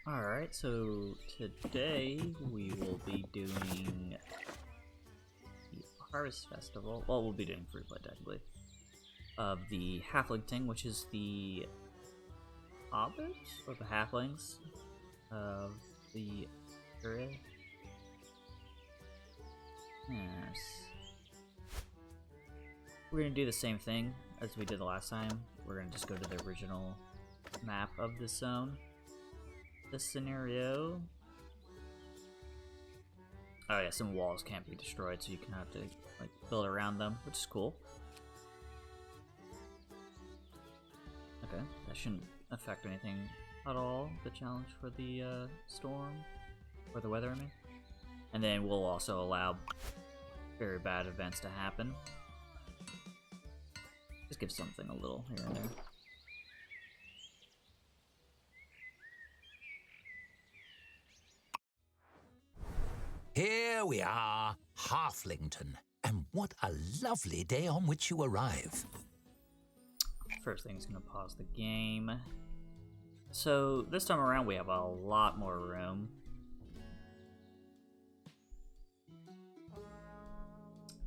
Alright, so today we will be doing the Harvest Festival. Well, we'll be doing Free Play technically. Of the Halflington, which is the hobbit or the halflings of the area. Yes. We're gonna do the same thing as we did the last time. We're gonna just go to the original map of this zone. This scenario. Oh yeah, some walls can't be destroyed, so you can have to like build around them, which is cool. Okay, that shouldn't affect anything at all. The challenge for the storm or the weather, I mean. And then we'll also allow very bad events to happen. Just give something a little here and there. Here we are, Halflington, and what a lovely day on which you arrive. First thing is going to pause the game. So this time around we have a lot more room.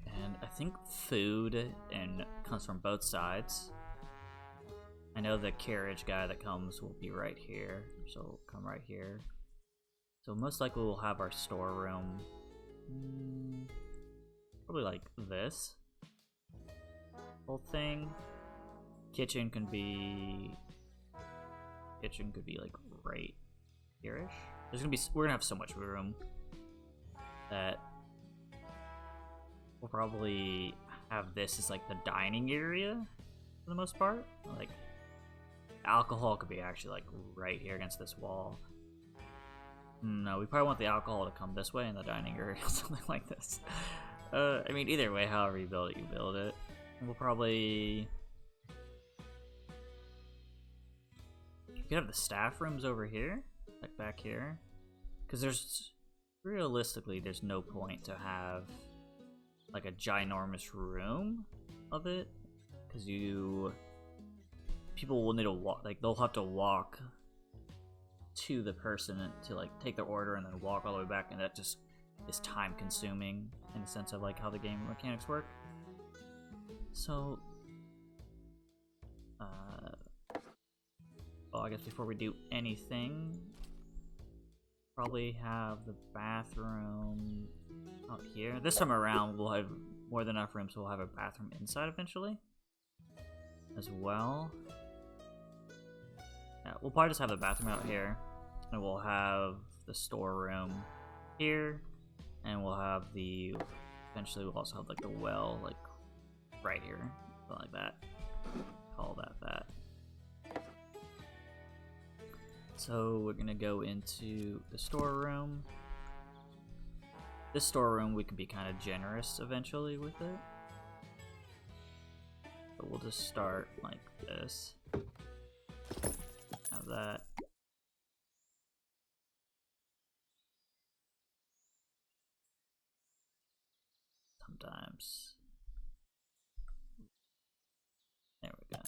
And I think food comes from both sides. I know the carriage guy that comes will be right here, so we'll come right here. So most likely we'll have our storeroom, probably like this whole thing. Kitchen can be like right here-ish. We're gonna have so much room that we'll probably have this as like the dining area for the most part. Like alcohol could be actually like right here against this wall. No, we probably want the alcohol to come this way in the dining area, something like this. I mean, either way, however you build it, you build it. And we'll probably... You could have the staff rooms over here, like back here. Because realistically, there's no point to have like a ginormous room of it. Because people will need to walk, like they'll have to walk to the person to like take their order and then walk all the way back, and that just is time consuming in the sense of like how the game mechanics work. So well, I guess before we do anything, probably have the bathroom out here. This time around we'll have more than enough room, so we'll have a bathroom inside eventually as well. Yeah, we'll probably just have the bathroom out here, and we'll have the storeroom here, and we'll have eventually we'll also have like the well, like right here, something like that. Call that. So we're gonna go into the storeroom. This storeroom we can be kind of generous eventually with it. But we'll just start like this. Have that. Sometimes. There we go.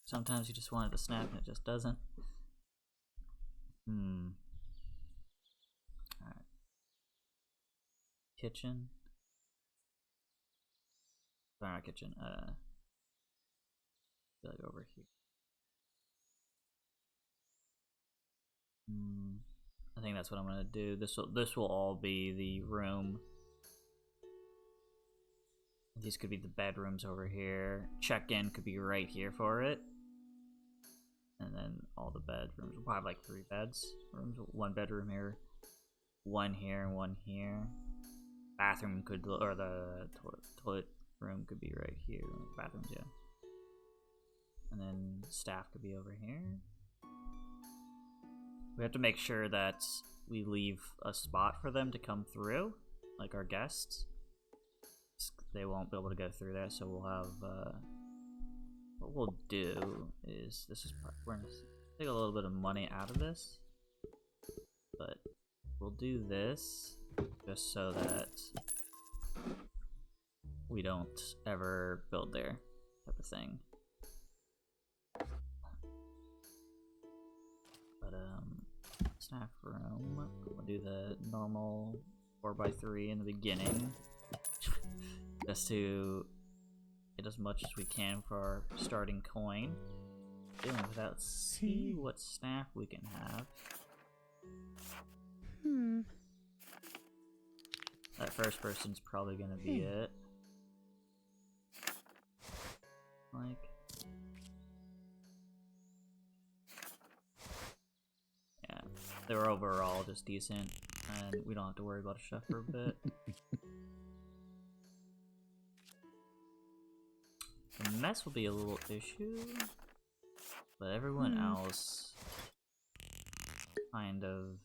Sometimes you just want it to snap and it just doesn't. Alright. Kitchen. Sorry, not kitchen. Like over here. I think that's what I'm gonna do. This will all be the room. These could be the bedrooms over here. Check-in could be right here for it. And then all the bedrooms. We'll probably have like 3 beds. Rooms, 1 bedroom here, 1 here, and 1 here. Bathroom could, or the toilet room could be right here. Bathrooms, yeah. And then staff could be over here. We have to make sure that we leave a spot for them to come through, like our guests. They won't be able to go through there, so we'll have, what we'll do is, we're gonna take a little bit of money out of this, but we'll do this just so that we don't ever build there, type of thing. But staff room. We'll do the normal 4x3 in the beginning, just to get as much as we can for our starting coin. Dealing with that, see what staff we can have. That first person's probably gonna be it. Like, yeah, they were overall just decent, and we don't have to worry about a chef for a bit. The mess will be a little issue, but everyone else kind of.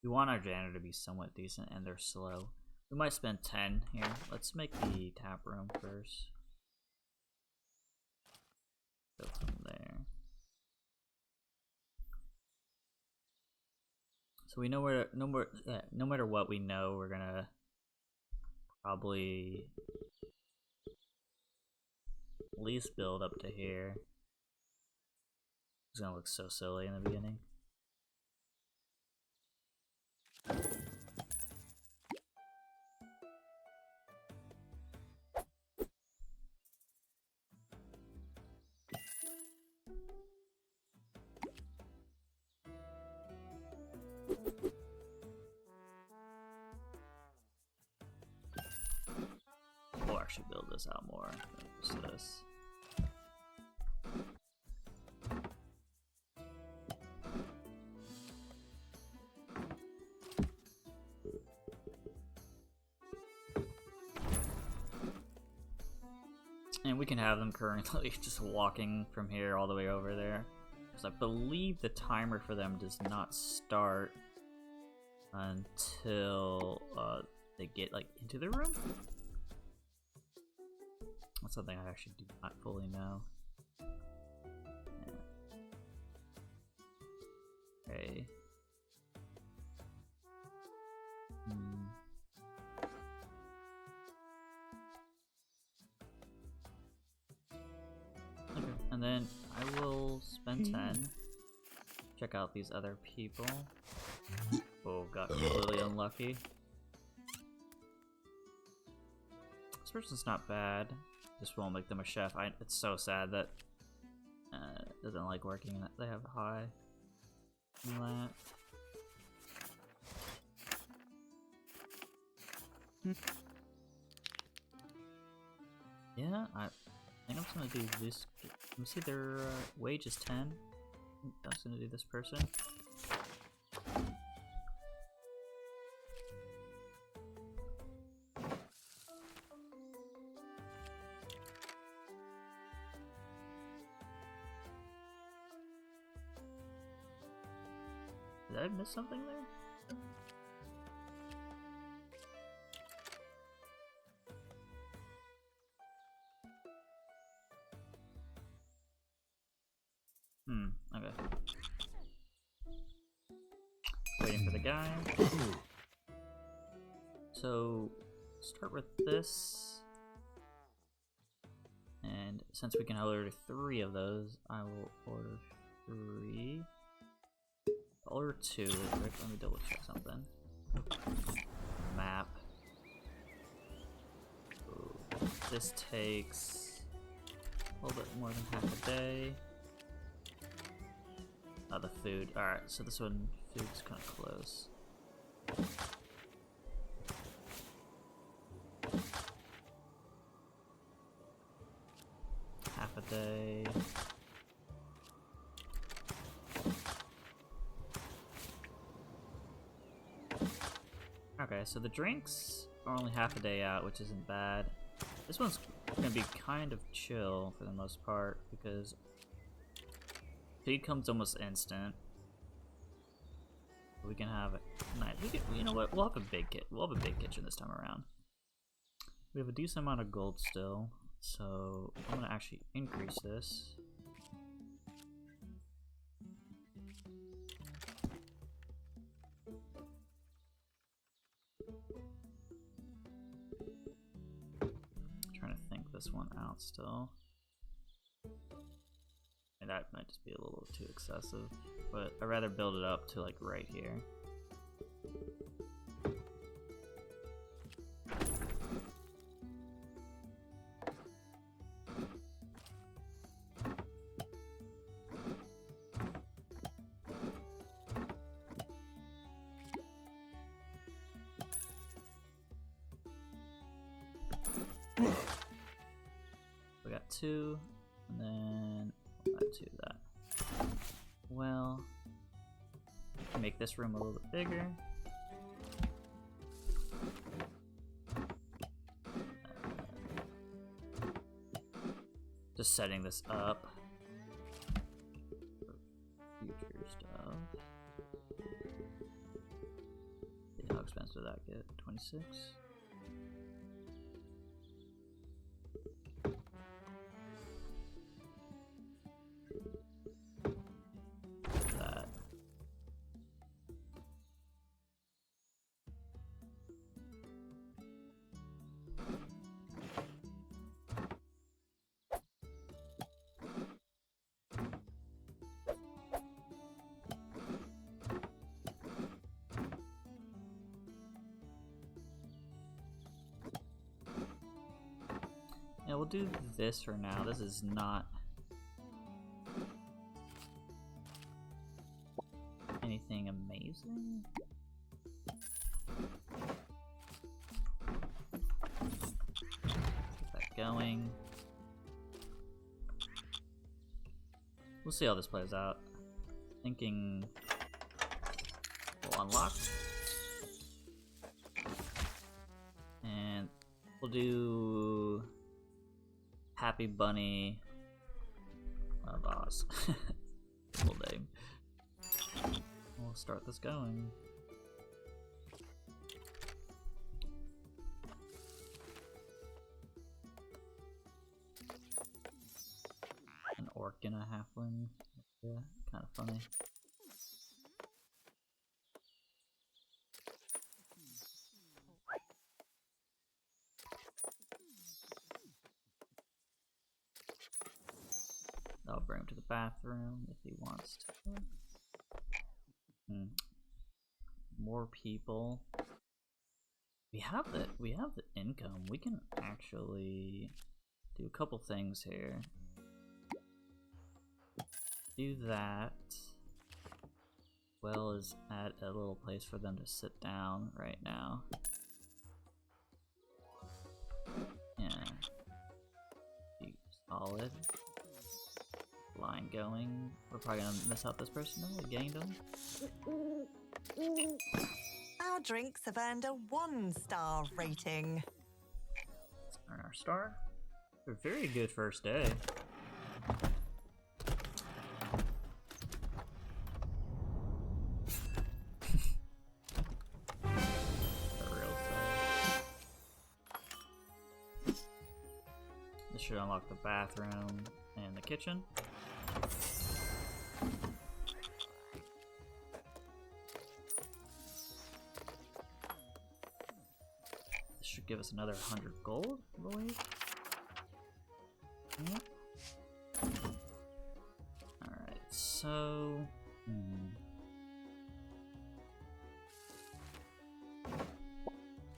We want our janitor to be somewhat decent, and they're slow. We might spend 10 here. Let's make the tap room first. Go from there. So we know where, no matter what we know, we're gonna probably at least build up to here. It's gonna look so silly in the beginning. We'll actually build this out more than just this. And we can have them currently just walking from here all the way over there. Because I believe the timer for them does not start until they get like into the room. That's something I actually do not fully know. Yeah. Okay. Okay, and then I will spend 10. Check out these other people. Oh, got completely unlucky. This person's not bad. Just won't make them a chef. It's so sad that it doesn't like working and that they have high on that. Yeah, I think I'm just gonna do this. Let me see, their wage is 10. I'm just gonna do this person. Did I miss something there? Okay. Waiting for the guy. So, start with this. And since we can order 3 of those, I will order 3. I'll order 2 real quick. Let me double check something. Map. Ooh. This takes a little bit more than half a day. Oh, the food. Alright, so this one, food's kind of close. Half a day. Okay, so the drinks are only half a day out, which isn't bad. This one's gonna be kind of chill for the most part because feed comes almost instant. We can have it. Nice. You know what? We'll have a big kitchen this time around. We have a decent amount of gold still, so I'm gonna actually increase this. Trying to think this one out still. that might just be a little too excessive, but I'd rather build it up to like right here. We got 2, and then we'll add 2 to that. Well, make this room a little bit bigger. Just setting this up for future stuff. How expensive did that get? 26? That. Yeah, we'll do this for now. This is not anything amazing. Get that going. We'll see how this plays out. Thinking we'll unlock. And we'll do Happy Bunny of Oz. Cool name. We'll start this going. An orc and a halfling. Yeah, kind of funny. I'll bring him to the bathroom if he wants to. More people. We have the income. We can actually do a couple things here. Do that, as well as add a little place for them to sit down right now. Yeah. Be solid. Line going. We're probably gonna miss out this person. No, we gained them. Our drinks have earned a 1-star rating. Let's earn our star. A very good first day. This should unlock the bathroom and the kitchen. This should give us another 100 gold, I believe. Yep. Alright, so...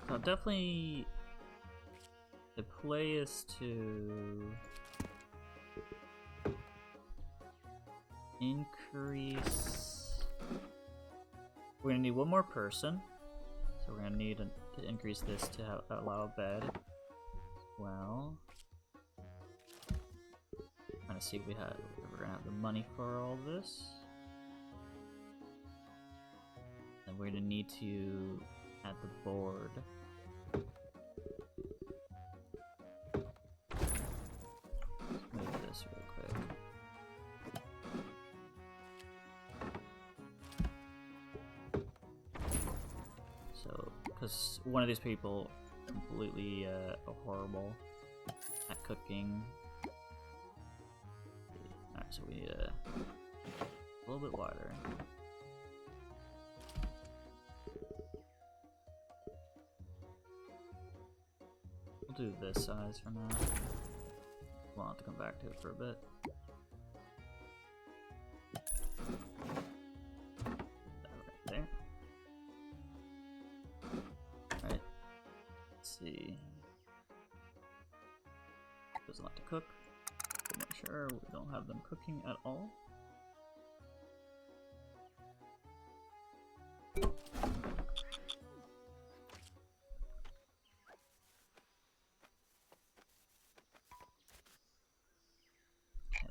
So definitely... The play is to... increase... We're gonna need one more person. So we're gonna need to increase this to allow a bed as well. Trying to see if we're gonna have the money for all this. And we're gonna need to add the board. Let's move this real quick. So, because one of these people completely horrible at cooking. Alright, so we need a little bit wider. We'll do this size for now. We'll have to come back to it for a bit. see. Doesn't like to cook. So make sure we don't have them cooking at all.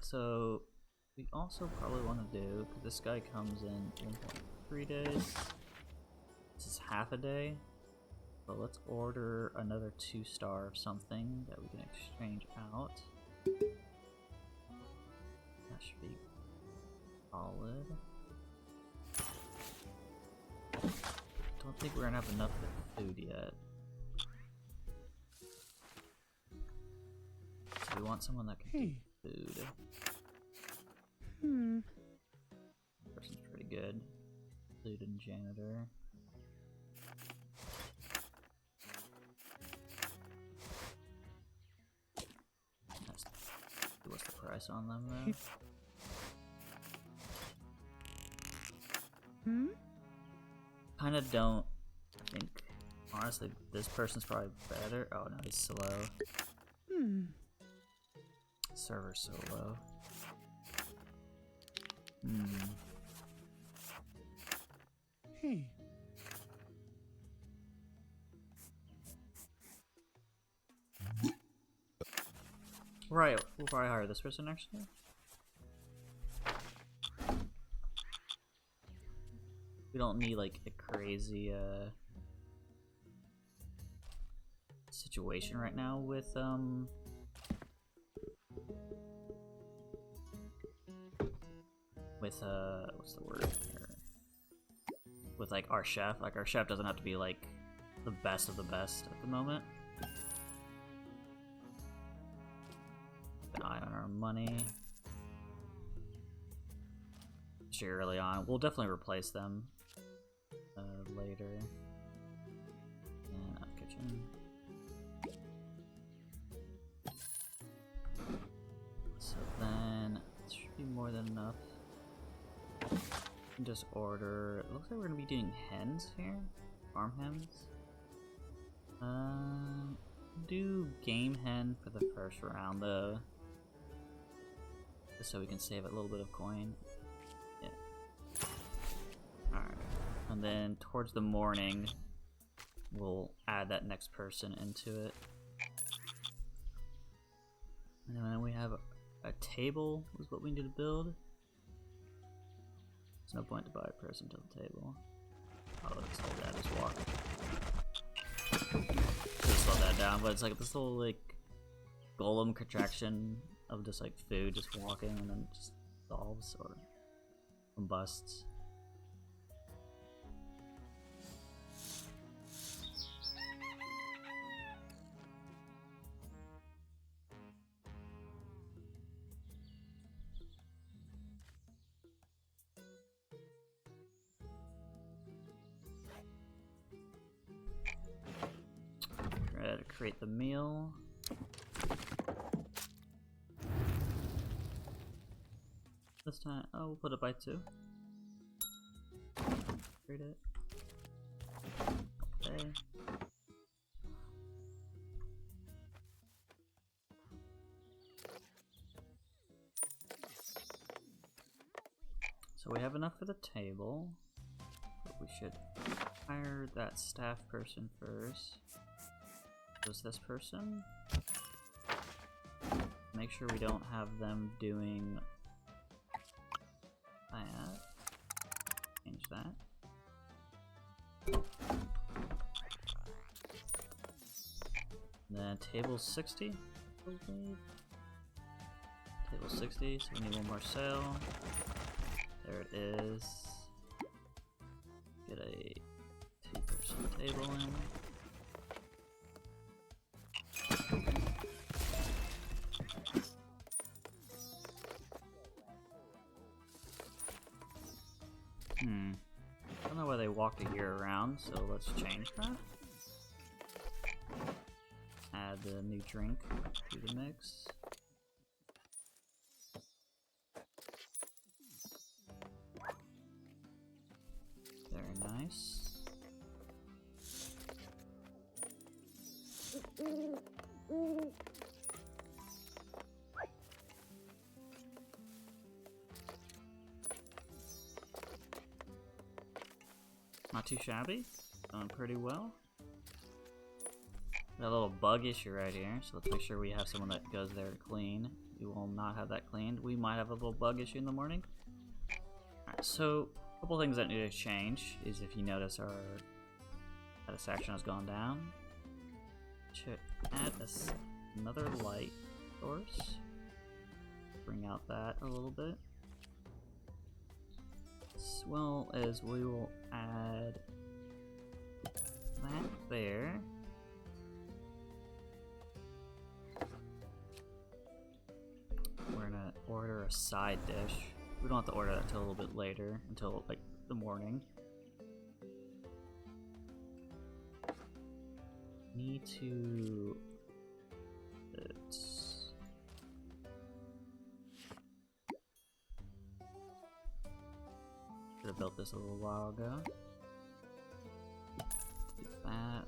So we also probably want to do, because this guy comes in 1.3 days. This is half a day. So let's order another 2-star of something that we can exchange out. That should be solid. Don't think we're gonna have enough food yet. So we want someone that can do food. Person's pretty good. Food and janitor. What's the price on them though? Kinda don't think, honestly, this person's probably better. Oh no, he's slow. Server's so low. Right, we'll probably hire this person actually. We don't need like a crazy situation right now with what's the word here? With like our chef. Like our chef doesn't have to be like the best of the best at the moment. Keep an eye on our money. Especially early on. We'll definitely replace them later. And out kitchen. So then it should be more than enough. Just order. It looks like we're gonna be doing hens here. Farm hens. Do game hen for the first round though. Just so we can save a little bit of coin. Yeah. Alright. And then towards the morning we'll add that next person into it. And then we have a table is what we need to build. There's no point to buy a person to the table. Oh, let's hold that as walk. Should slow that down, but it's like this little like golem contraction of just like food just walking and then just dissolves or combusts. Try to create the meal. This time, oh, we'll put it by 2. Create it. Okay. So we have enough for the table, but we should hire that staff person first. Was this person? Make sure we don't have them doing that. Change that. Then table 60, I believe. Table 60, so we need one more sale. There it is. Get a 2-person table in. I don't know why they walk a year around, so let's change that. Add the new drink to the mix. Very nice. Not too shabby. Going pretty well. Got a little bug issue right here, so let's make sure we have someone that goes there to clean. We will not have that cleaned. We might have a little bug issue in the morning. Alright, so a couple things that need to change is if you notice our satisfaction has gone down. Should add another light source. Bring out that a little bit. As well as we will add that there. We're gonna order a side dish. We don't have to order that until a little bit later, until like the morning. Need to should have built this a little while ago. Do that.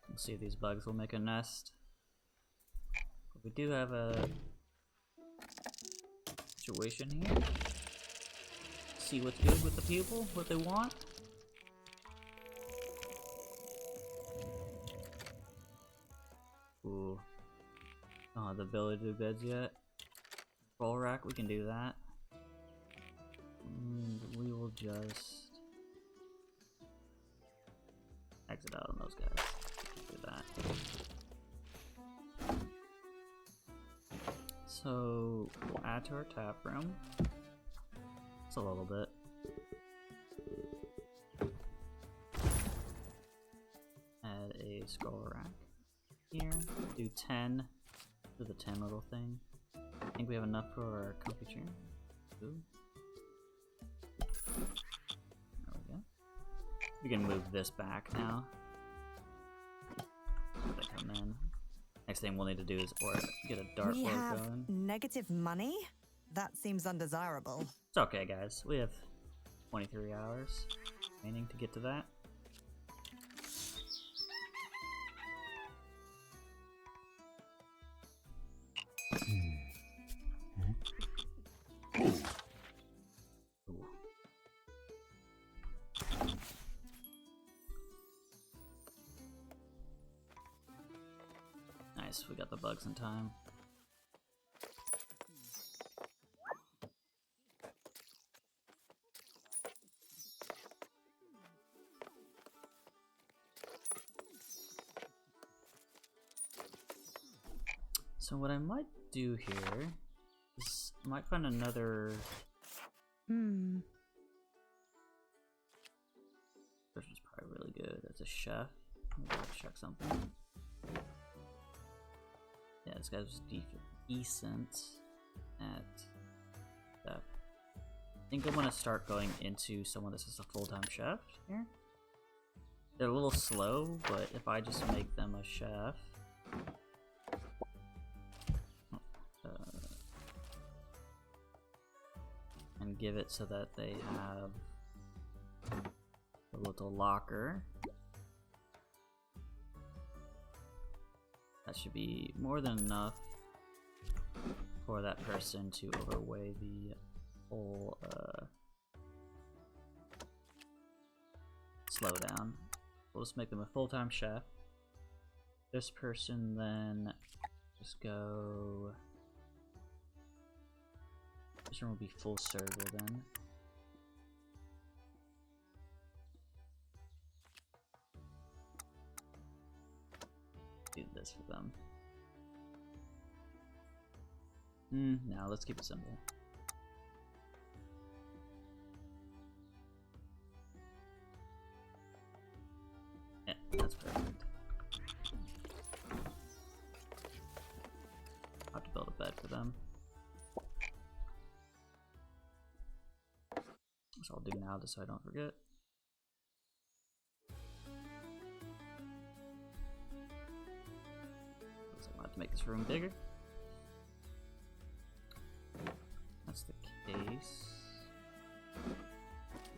We'll see if these bugs will make a nest. But we do have a situation here. See what's good with the people, what they want. Ooh. Don't have the ability to do beds yet. Roll rack, we can do that. And we will just exit out on those guys. Do that. So we'll add to our tap room. Just a little bit. Add a scroll rack here. Do 10. Do the 10 little thing. I think we have enough for our comfy chair. Ooh. There we go. We can move this back now. They come in. Next thing we'll need to do is get a dart We board have going. negative money? That seems undesirable. It's okay, guys. We have 23 hours remaining to get to that. Ooh. Nice, we got the bugs in time. So what I might do here is I might find another person's probably really good as a chef. Maybe I'll check something. Yeah, this guy's decent at chef. I think I'm gonna start going into someone that's just a full-time chef here. They're a little slow, but if I just make them a chef, and give it so that they have a little locker, that should be more than enough for that person to overweigh the whole slowdown. We'll just make them a full-time chef. This person then just go. This one will be full server then. Do this for them. No, let's keep it simple. Yeah, that's perfect. which I'll do now just so I don't forget. Looks like I have to make this room bigger. That's the case.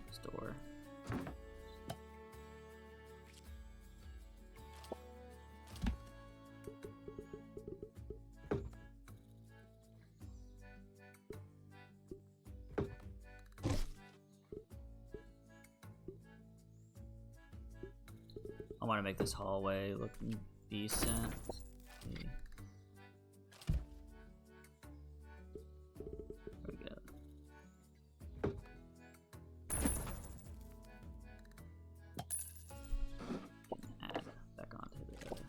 This door. I want to make this hallway look decent. There we go. Add back onto the bathroom.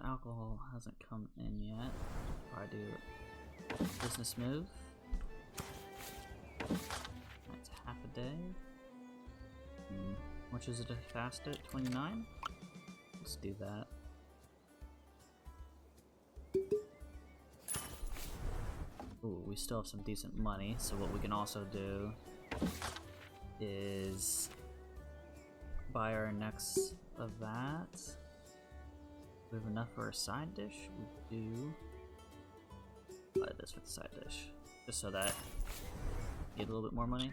Alcohol hasn't come in yet. I do business move. That's half a day. Which is it a fast at 29? Let's do that. Ooh, we still have some decent money, so what we can also do is buy our next of that. We have enough for a side dish? We do. Buy this for the side dish. Just so that we get a little bit more money.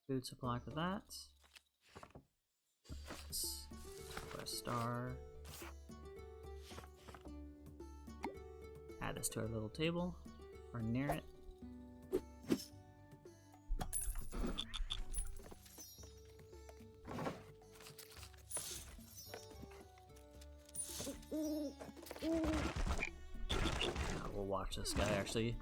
Food supply for that. Let's put a star. Add this to our little table, or near it. We'll watch this guy actually.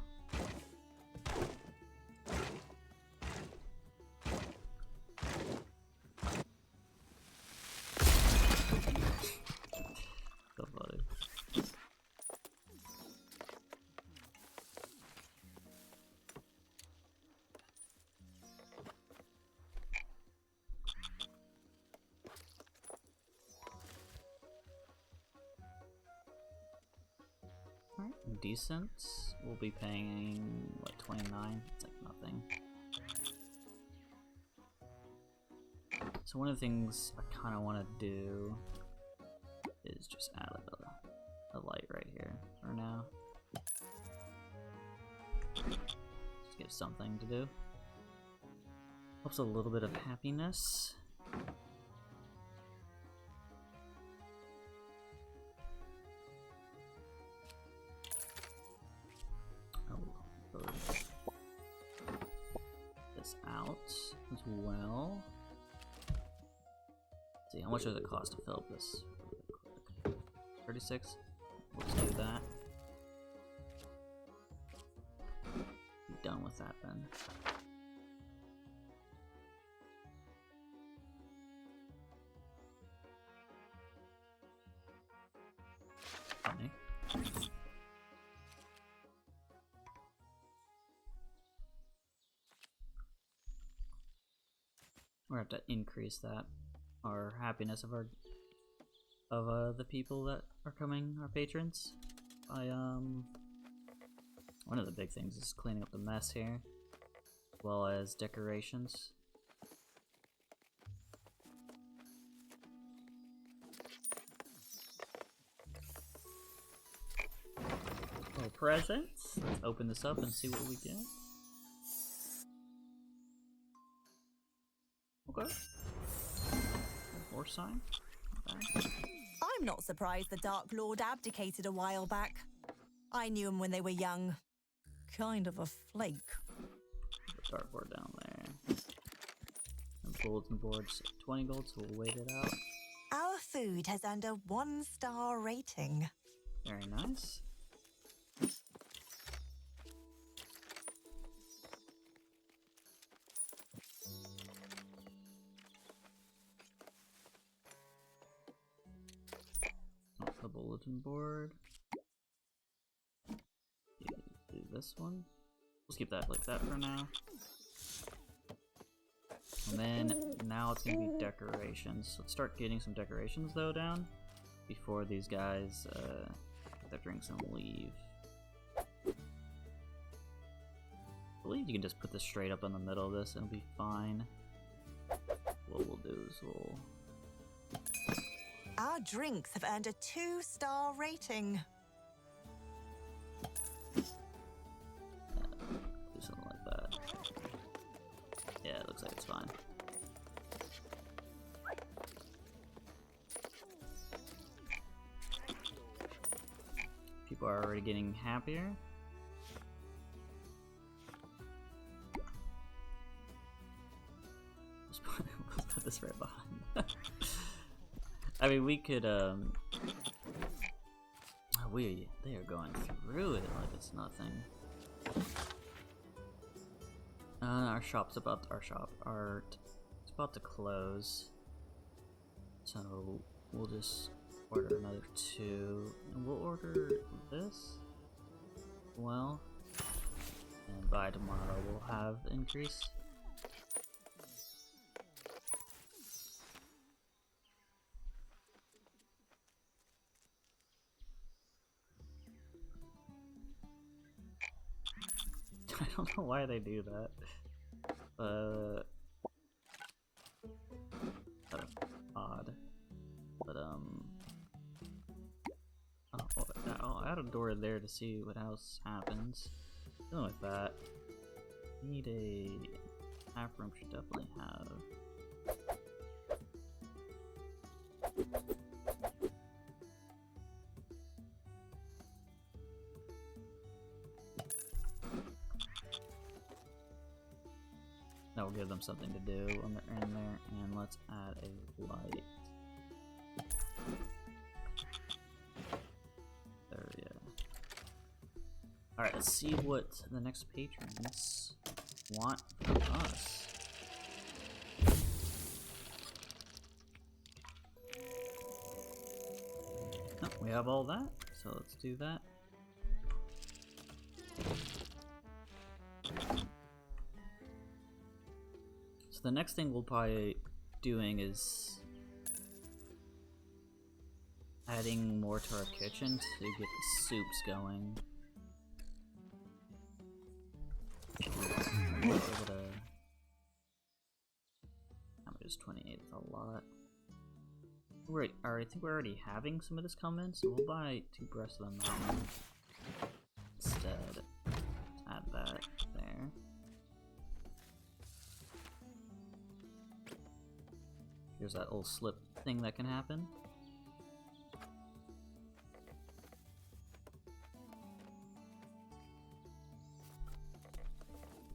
So funny. Alright, decent. We'll be paying, what, 29? It's like nothing. So one of the things I kind of want to do is just add a light right here for now. Just give something to do. Helps a little bit of happiness. This out as well. Let's see, how much does it cost to fill up this? 36. Let's do that. Be done with that then. Funny. We're gonna have to increase that, our happiness of the people that are coming, our patrons. One of the big things is cleaning up the mess here, as well as decorations. Oh, presents. Let's open this up and see what we get. Okay. Horse sign. Okay. I'm not surprised the Dark Lord abdicated a while back. I knew him when they were young. Kind of a flake. Put the dartboard down there. And bulletin boards, 20 gold, so we'll wait it out. Our food has earned a 1-star rating. Very nice. bulletin board. Do this one. Let's keep that like that for now. And then now it's gonna be decorations. Let's start getting some decorations though down before these guys get their drinks and leave. I believe you can just put this straight up in the middle of this and it'll be fine. What we'll do is we'll... Our drinks have earned a 2-star rating. Do something like that. Yeah, it looks like it's fine. People are already getting happier. Let's put this right behind. I mean, we could, they are going through it like it's nothing. It's about to close. So we'll just order another 2, and we'll order this. Well, and by tomorrow we'll have the increase. I don't know why they do that. Kind of odd. But I'll add a door there to see what else happens. Dealing with that. Need a half room should definitely have. That will give them something to do when they're in there, and let's add a light. There, yeah. Alright, let's see what the next patrons want from us. Oh, we have all that, so let's do that. The next thing we'll probably doing is adding more to our kitchen to get the soups going. Able to... How much is 28? It's a lot. I think we're already having some of this come in, so we'll buy 2 breasts of the mountain instead. Add that there. There's that little slip thing that can happen.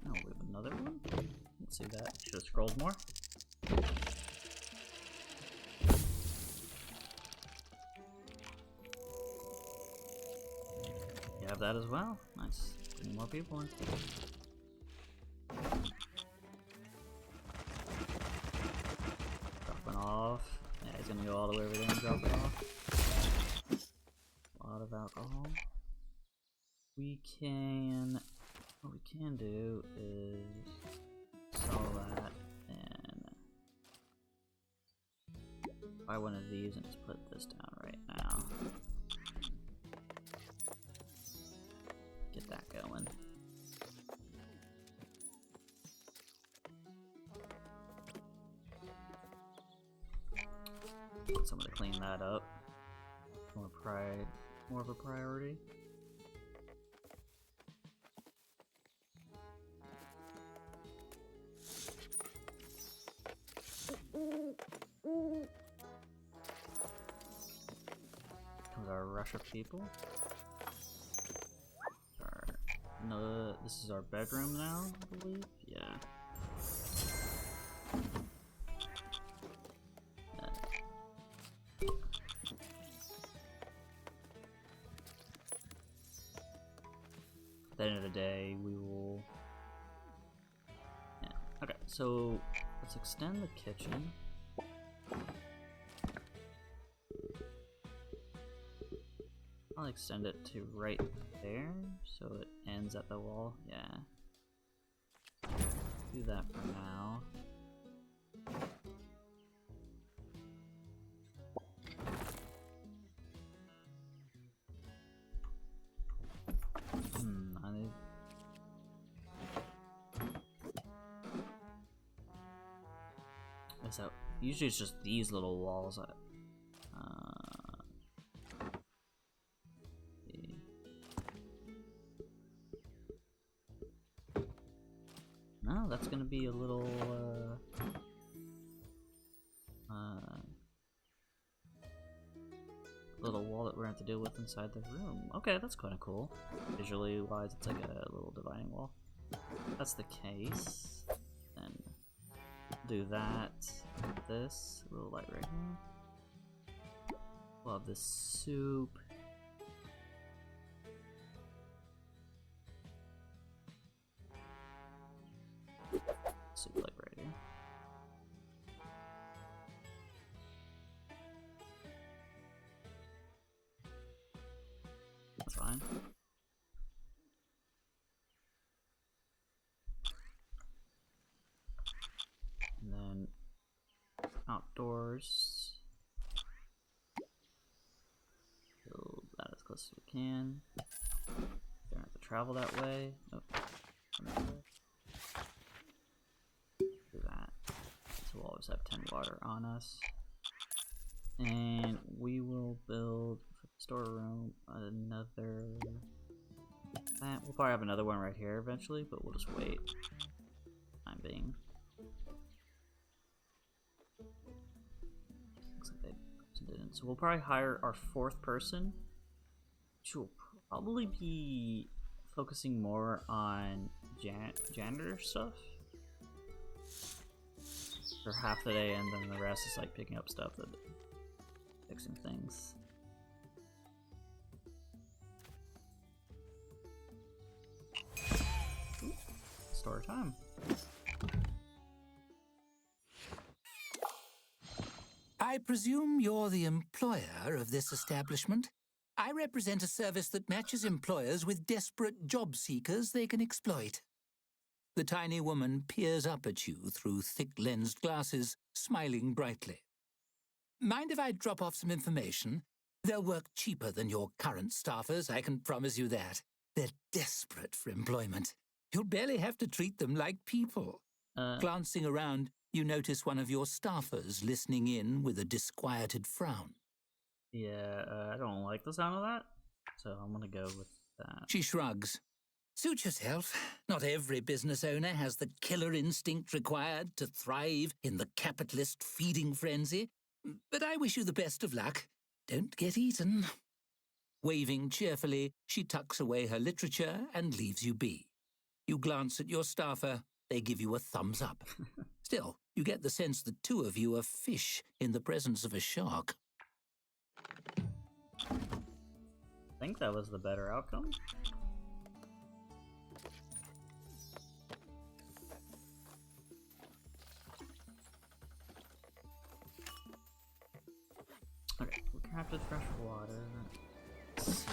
Oh, we have another one? Let's see that. Should have scrolled more. You have that as well. Nice. Getting more people in. Off. Yeah, he's gonna go all the way over there and drop it off. A lot of alcohol. What we can do is sell that and buy one of these and just put this down right now. Get that going. Someone to clean that up. More of a priority. Comes our rush of people. No, this is our bedroom now, I believe. Yeah. At the end of the day, we will... Yeah. Okay, so let's extend the kitchen. I'll extend it to right there, so it ends at the wall. Yeah. Do that for now. So usually it's just these little walls. No, that's gonna be a little little wall that we're gonna have to deal with inside the room. Okay, that's kind of cool. Visually wise, it's like a little dividing wall. If that's the case, then do that. This a little light right here. We'll have this soup. Soup like right here. That's fine. And then outdoors. Build that as close as we can. Don't have to travel that way. Nope. Do that. So we'll always have 10 water on us. And we will build for the storeroom another. We'll probably have another one right here eventually, but we'll just wait. Time being. Looks like they didn't. So we'll probably hire our 4th person, which will probably be focusing more on janitor stuff for half the day, and then the rest is like picking up stuff and fixing things. Ooh, story time. I presume you're the employer of this establishment? I represent a service that matches employers with desperate job seekers they can exploit. The tiny woman peers up at you through thick-lensed glasses, smiling brightly. Mind if I drop off some information? They'll work cheaper than your current staffers, I can promise you that. They're desperate for employment. You'll barely have to treat them like people. Glancing around, you notice one of your staffers listening in with a disquieted frown. Yeah, I don't like the sound of that, so I'm gonna go with that. She shrugs. Suit yourself. Not every business owner has the killer instinct required to thrive in the capitalist feeding frenzy. But I wish you the best of luck. Don't get eaten. Waving cheerfully, she tucks away her literature and leaves you be. You glance at your staffer. They give you a thumbs up. Still, you get the sense the two of you are fish in the presence of a shark. I think that was the better outcome. Okay, we crafted fresh water. Let's see.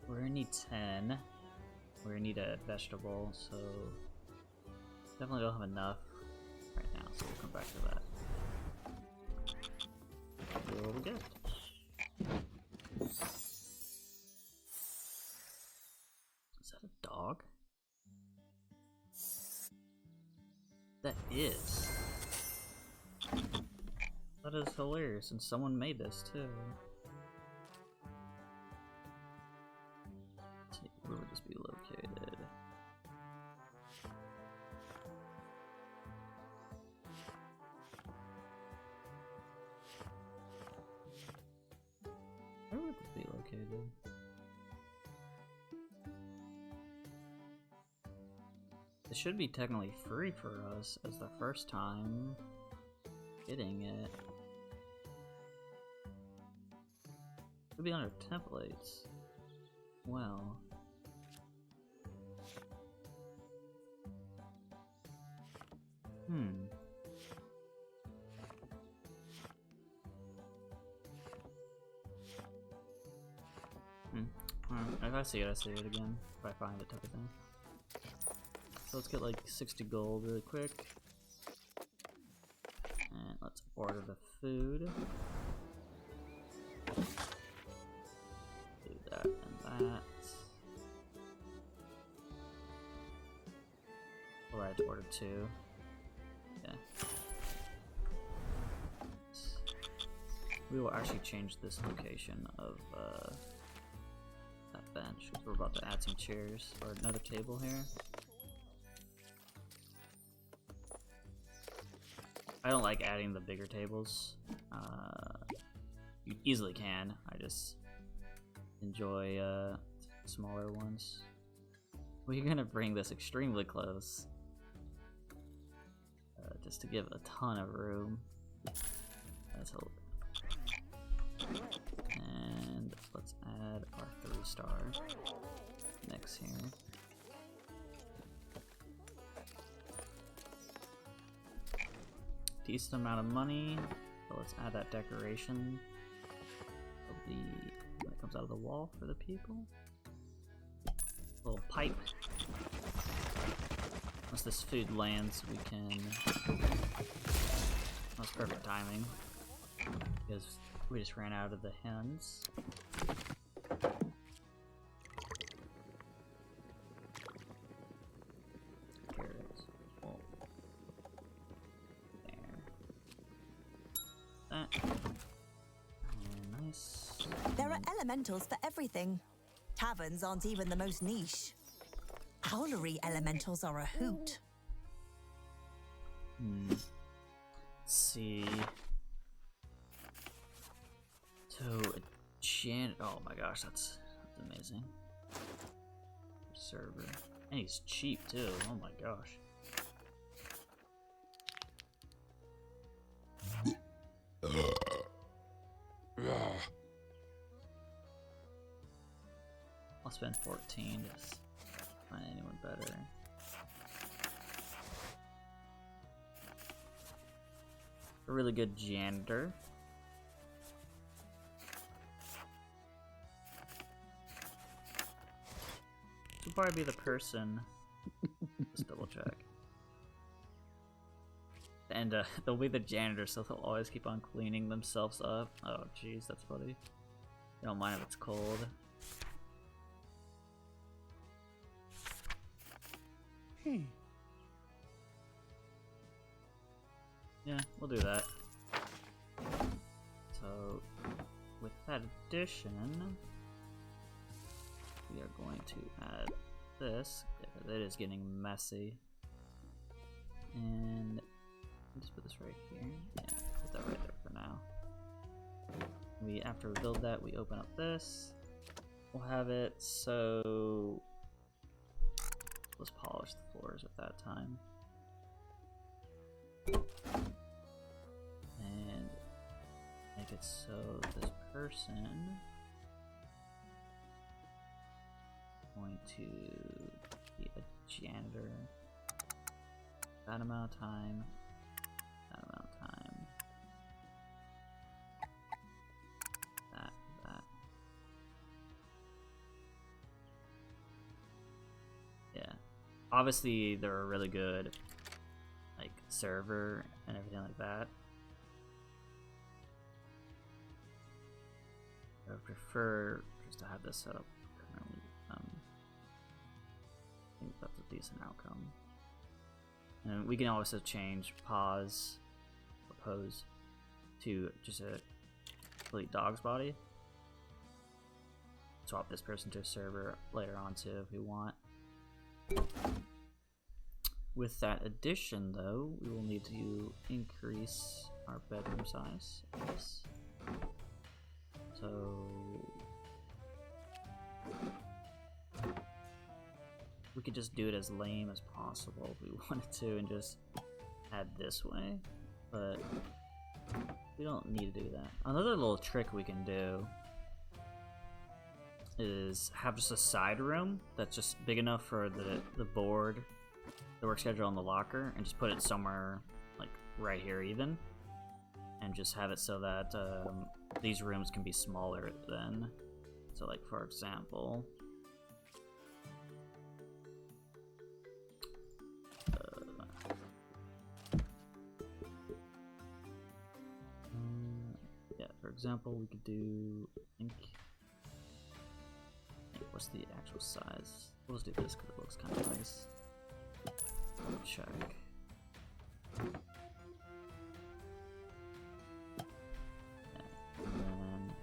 We're gonna need 10. We're gonna need a vegetable, so definitely don't have enough right now, so we'll come back to that. Do a little gift. Is that a dog? That is. That is hilarious, and someone made this too. Let's see, where would this be located? Where would this be located? It should be technically free for us as the first time getting it. Could be under templates. Well. If I see it again. If I find it, type of thing. So let's get like 60 gold really quick. And let's order the food. Do that and that. Oh, I had to order 2. Yeah. We will actually change this location of that bench because we're about to add some chairs or another table here. I don't like adding the bigger tables. You easily can. I just enjoy smaller ones. We're gonna bring this extremely close, just to give a ton of room. That's a. And let's add our 3-star next here. Decent amount of money, but let's add that decoration of the when it comes out of the wall for the people. Little pipe. Once this food lands, we can. That's perfect timing because we just ran out of the hens. Carrots. Oh. There. That. And nice. There are elementals for everything. Taverns aren't even the most niche. Owlery elementals are a hoot. Let's see. So, oh my gosh, that's amazing. Server. And he's cheap too, oh my gosh. I'll spend 14 to find anyone better. A really good janitor. This will probably be the person. Just double check. And they'll be the janitor, so they'll always keep on cleaning themselves up. Oh jeez, that's funny. They don't mind if it's cold. Yeah, we'll do that. So, with that addition, we are going to add this, because it is getting messy. And just put this right here. Yeah, put that right there for now. After we build that, we open up this. We'll have it so let's polish the floors at that time. And make it so this person is going to be a janitor. That amount of time. That amount of time. That. Yeah. Obviously, they're a really good, like, server and everything like that. I would prefer just to have this set up currently. I think that's a decent outcome. And we can also change pause or pose to just a complete dog's body. Swap this person to a server later on too if we want. With that addition though, we will need to increase our bedroom size. Yes. So we could just do it as lame as possible if we wanted to and just add this way, but we don't need to do that. Another little trick we can do is have just a side room that's just big enough for the board, the work schedule, and the locker, and just put it somewhere like right here even, and just have it so that these rooms can be smaller then. So like for example, example, we could do, I think, what's the actual size? We'll just do this because it looks kind of nice. Check. And then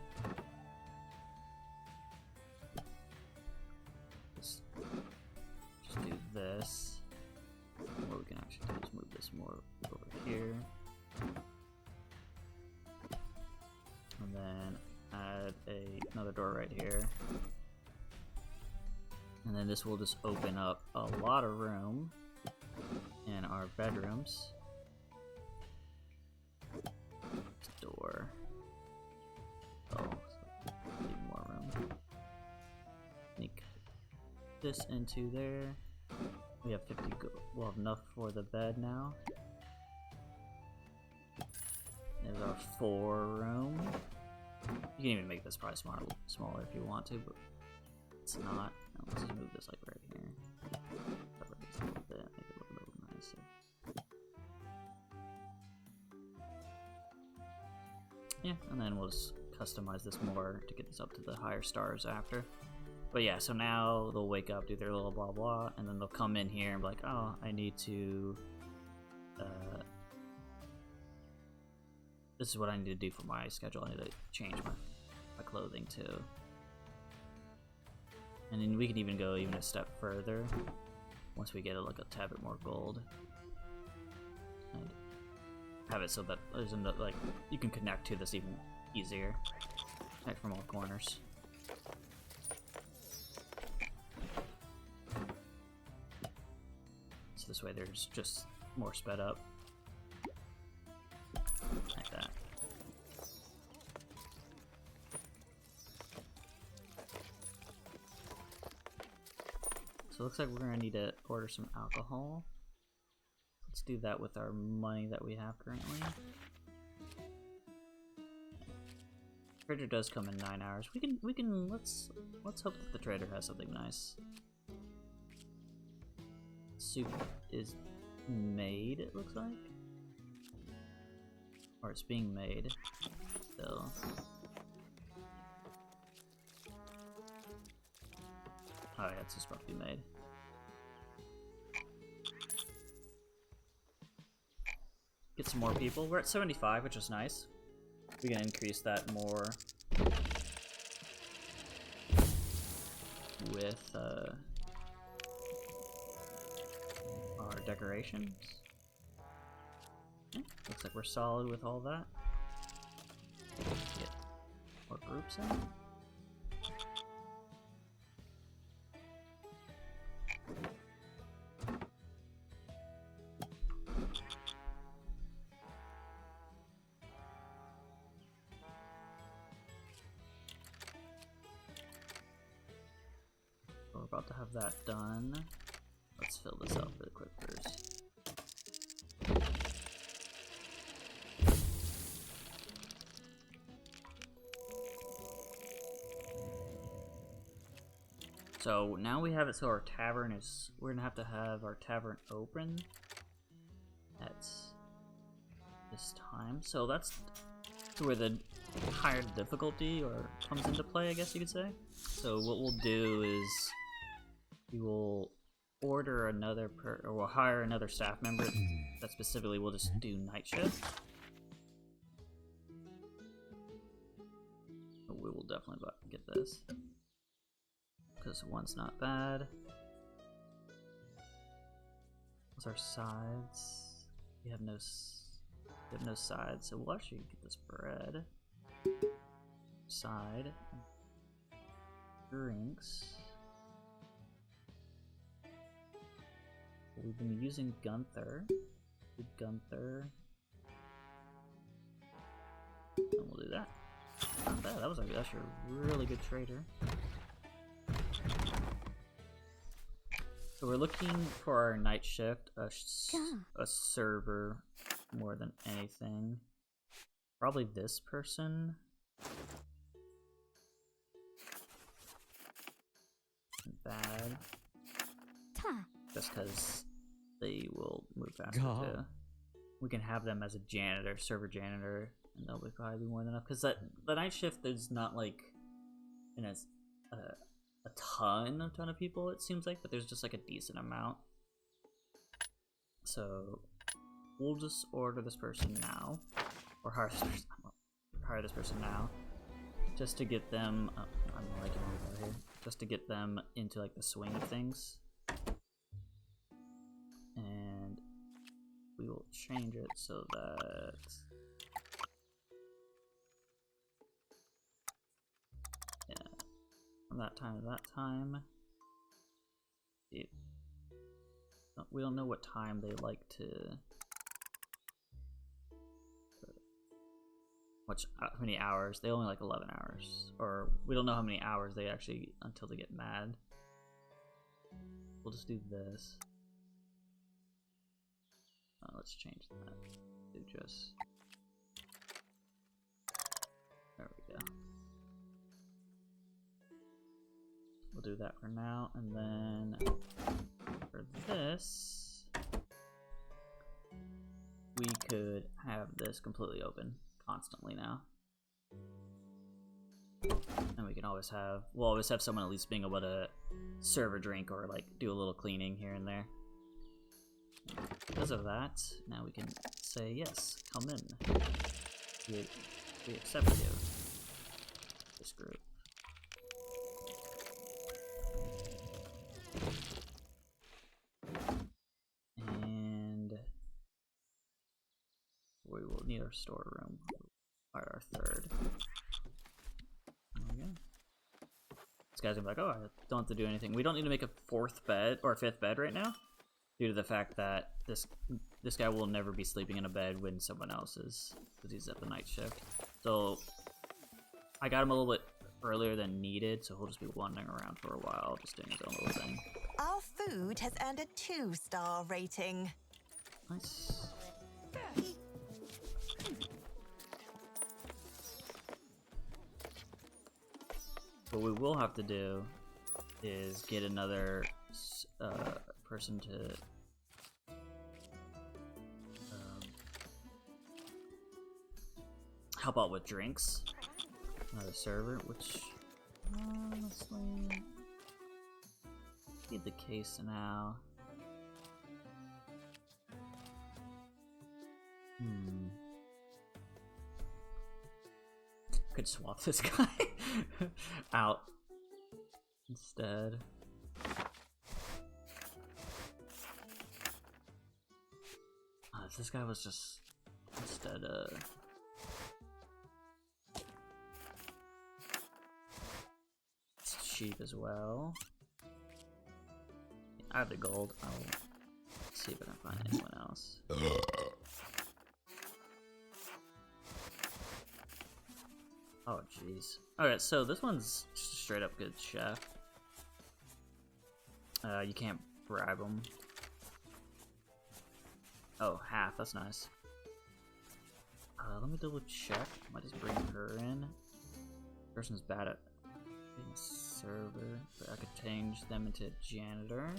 just do this. What we can actually do is move this more over here. And then add another door right here. And then this will just open up a lot of room in our bedrooms. Door. Oh, so need more room. Sneak this into there. We have 50 we'll have enough for the bed now. There's our 4-room. You can even make this probably smaller if you want to, but it's not. No, let's just move this like right here. Cover this a little bit, make it look a little nicer. Yeah, and then we'll just customize this more to get this up to the higher stars after. But yeah, so now they'll wake up, do their little blah blah, and then they'll come in here and be like, oh, I need to, this is what I need to do for my schedule. I need to change my clothing too. And then we can even go even a step further once we get like a tad bit more gold. And have it so that there's like you can connect to this even easier. Connect from all corners. So this way there's just more sped up. Like that. So it looks like we're gonna need to order some alcohol. Let's do that with our money that we have currently. Trader does come in 9 hours. Let's hope that the trader has something nice. Soup is made, it looks like. Or it's being made still. Oh yeah, it's just about to be made. Get some more people. We're at 75, which is nice. We can increase that more with our decorations. Yeah, looks like we're solid with all that. Get more groups in. We're about to have that done. Let's fill this up really quick first. So now we have it so our tavern is, we're gonna have our tavern open at this time. So that's where the higher difficulty or comes into play, I guess you could say. So what we'll do is we will order another or we'll hire another staff member that specifically will just do night shift. But we will definitely get this. Because one's not bad. What's our sides? We have no sides, so we'll actually get this bread. Side. Drinks. We've been using Gunther. Gunther. And we'll do that. Not bad. That was actually a really good trader. So we're looking for our night shift, a server more than anything. Probably this person. Bad. Just because they will move faster too. We can have them as a janitor, server janitor, And that'll probably be more than enough, because the night shift is not like in a ton of people, it seems like, but there's just like a decent amount. So we'll just order this person now, or hire this person now, just to get them. Oh, I'm liking over here. Just to get them into like the swing of things, and we will change it so that. From that time to that time. We don't know what time they like to. How many hours? They only like 11 hours. Or we don't know how many hours they actually until they get mad. We'll just do this. Let's change that. Do just. There we go. We'll do that for now, and then for this, we could have this completely open constantly now. And we can always have, we'll always have someone at least being able to serve a drink or like do a little cleaning here and there. Because of that, now we can say, yes, come in. We accept you. This group. And we will need our storeroom. Our third. Okay. This guy's gonna be like, oh, I don't have to do anything. We don't need to make a fourth bed or a fifth bed right now, due to the fact that this guy will never be sleeping in a bed when someone else is, because he's at the night shift. So I got him a little bit earlier than needed, so he'll just be wandering around for a while, just doing his own little thing. Our food has earned a 2-star rating. Nice. What we will have to do is get another person to help out with drinks. Another server, which honestly need the case now. Could swap this guy out instead. If this guy was just instead it's cheap as well. I have the gold. I'll see if I can find anyone else. Oh jeez. Alright, so this one's just a straight up good chef. You can't bribe him. Oh, half, that's nice. Let me double check. Might just bring her in. Person's bad at being a server, but I could change them into janitor.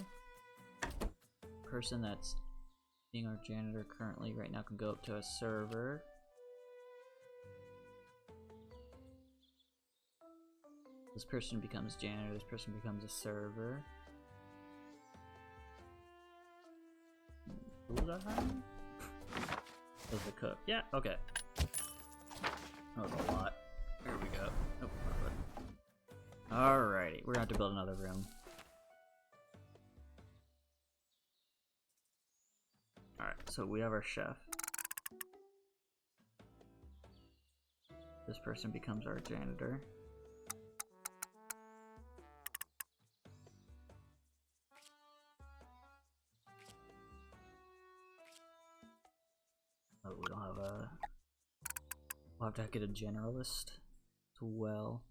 Person that's being our janitor currently right now can go up to a server. This person becomes janitor, this person becomes a server. Who was I hiring? Was the cook. Yeah, okay. That was a lot. There we go. Oh, alrighty, we're gonna have to build another room. Alright, so we have our chef. This person becomes our janitor. Oh, we don't have a... We'll have to get a generalist as well.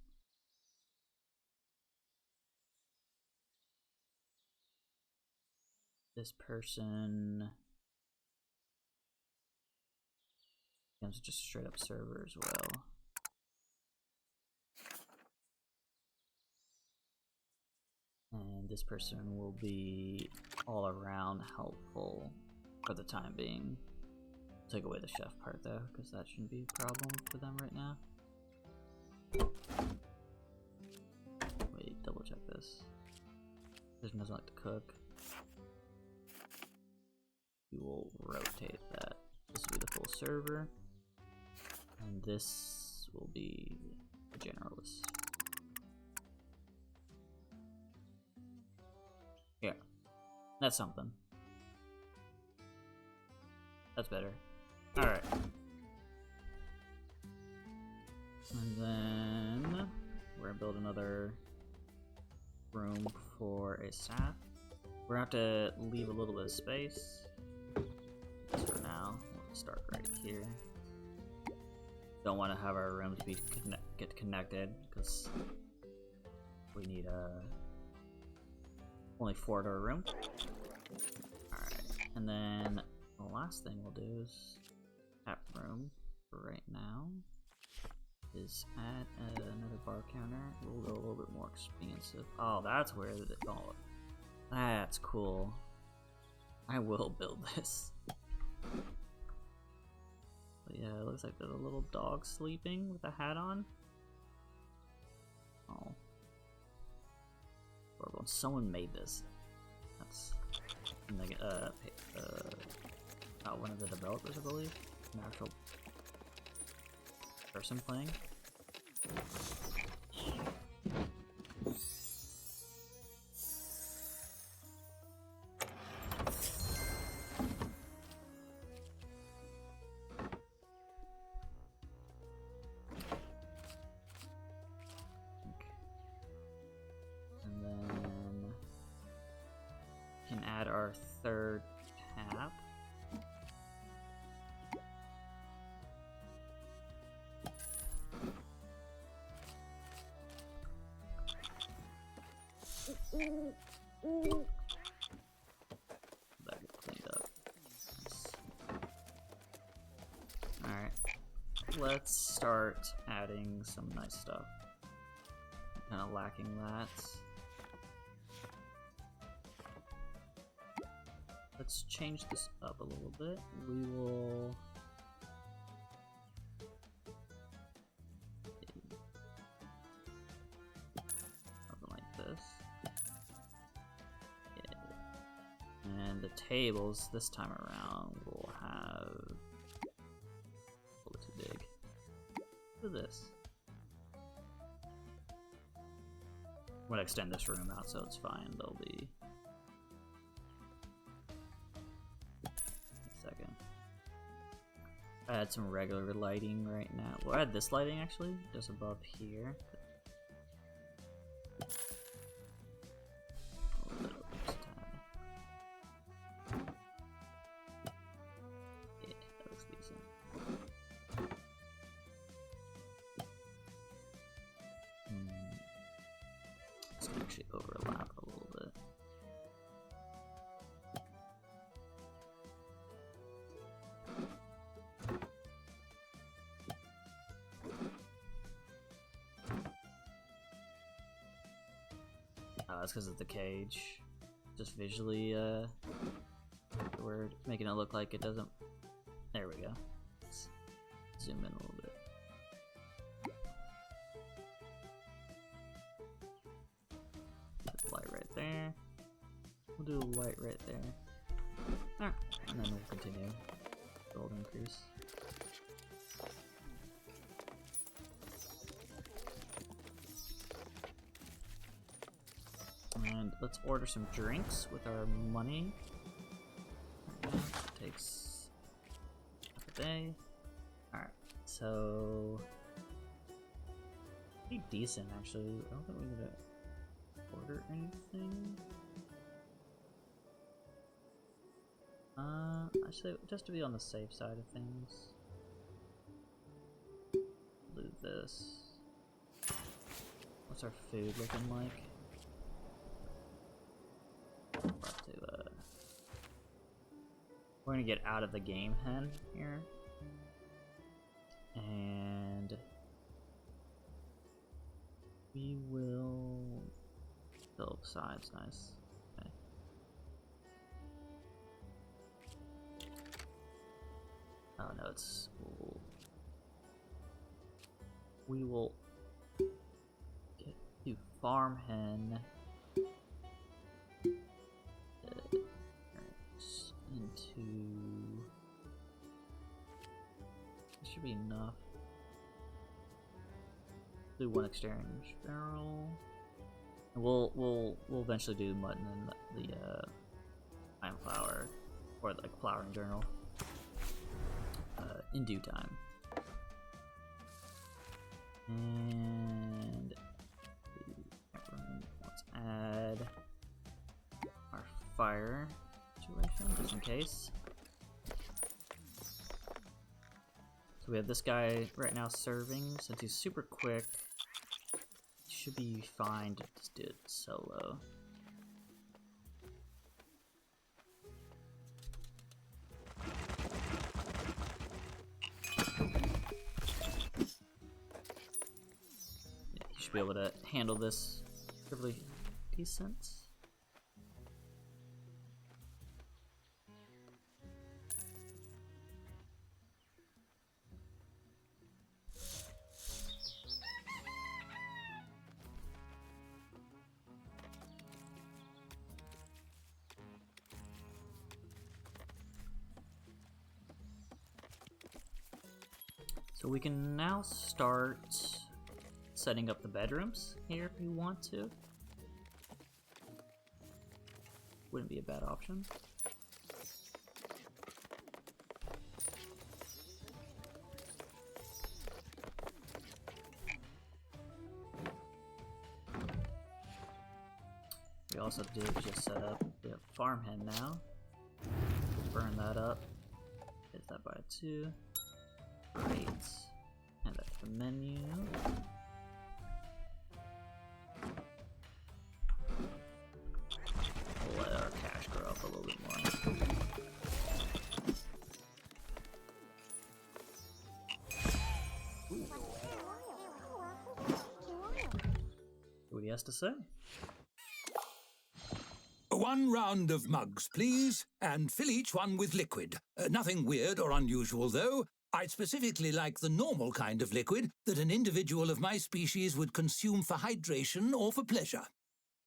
This person becomes just a straight up server as well. And this person will be all around helpful for the time being. Take away the chef part though, because that shouldn't be a problem for them right now. Wait, double check this. Person doesn't like to cook. We will rotate that. This will be the full server. And this will be the generalist. Yeah. That's something. That's better. Alright. And then we're gonna build another room for a staff. We're gonna have to leave a little bit of space. Just for now, we'll start right here. Don't want to have our rooms be get connected because we need only 4-door room. Alright, and then the last thing we'll do is tap room for right now is add another bar counter. We'll go a little bit more expansive. Oh, that's where it. Oh, that's cool. I will build this. But yeah, it looks like there's a little dog sleeping with a hat on. Oh. Someone made this. That's one of the developers, I believe. An actual person playing. Add our third tap. That get cleaned up. Alright. Let's start adding some nice stuff. Kind of lacking that. Let's change this up a little bit. We will something like this. Yeah. And the tables this time around will have a little too big. Look at this. I'm gonna extend this room out so it's fine. There'll be add some regular lighting right now. We'll add this lighting actually, just above here. A little bit yeah, that looks decent. This can actually overlap a little bit. That's because of the cage. Just visually, we're making it look like it doesn't. There we go. Let's zoom in a little bit. Put light right there. We'll do a light right there. Alright, and then we'll continue. Build increase. And let's order some drinks with our money. Takes half a day. Alright, so pretty decent actually. I don't think we need to order anything. Actually, just to be on the safe side of things. Loot this. What's our food looking like? We're gonna get out of the game hen here, and we will fill up sides. Nice. Okay. Oh no, it's... We will get to Farm Hen into... This should be enough. Do one exchange barrel. And we'll eventually do mutton and the pine flour, or like flour in general, in due time. And let's add our fire situation just in case. So we have this guy right now serving. Since he's super quick, he should be fine to just do it solo. Be able to handle this fairly decent. So we can now start setting up the bedrooms here if you want to. Wouldn't be a bad option. We also did just set up the farm hen now. Burn that up. Hit that by 2. Great. And that's the menu. We'll let our cash grow up a little bit more. Ooh. What he has to say? 1 round of mugs, please, and fill each one with liquid. Nothing weird or unusual, though. I'd specifically like the normal kind of liquid that an individual of my species would consume for hydration or for pleasure.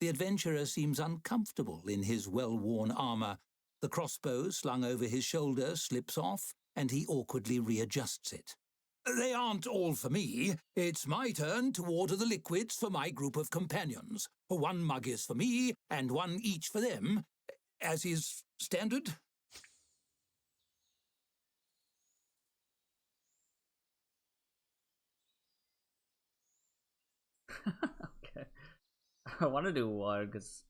The adventurer seems uncomfortable in his well-worn armor. The crossbow slung over his shoulder slips off, and he awkwardly readjusts it. They aren't all for me. It's my turn to order the liquids for my group of companions. 1 mug is for me, and 1 each for them, as is standard. Okay. I want to do 1 because it's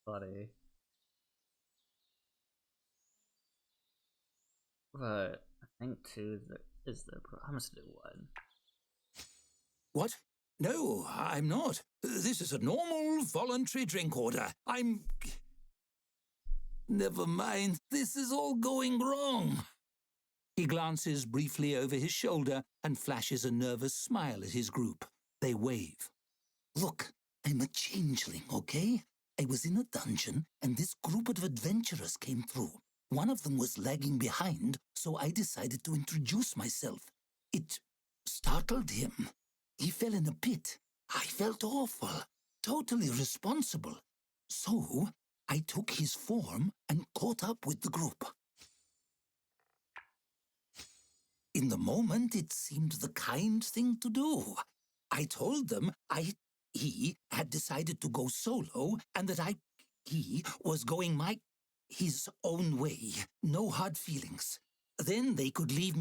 funny. But I think 2 is the I'm gonna do 1. What? No, I'm not. This is a normal, voluntary drink order. Never mind. This is all going wrong. He glances briefly over his shoulder and flashes a nervous smile at his group. They wave. Look, I'm a changeling, okay? I was in a dungeon, and this group of adventurers came through. One of them was lagging behind, so I decided to introduce myself. It startled him. He fell in a pit. I felt awful, totally responsible. So I took his form and caught up with the group. In the moment, it seemed the kind thing to do. I told them he had decided to go solo and that he was going his own way. No hard feelings. Then they could leave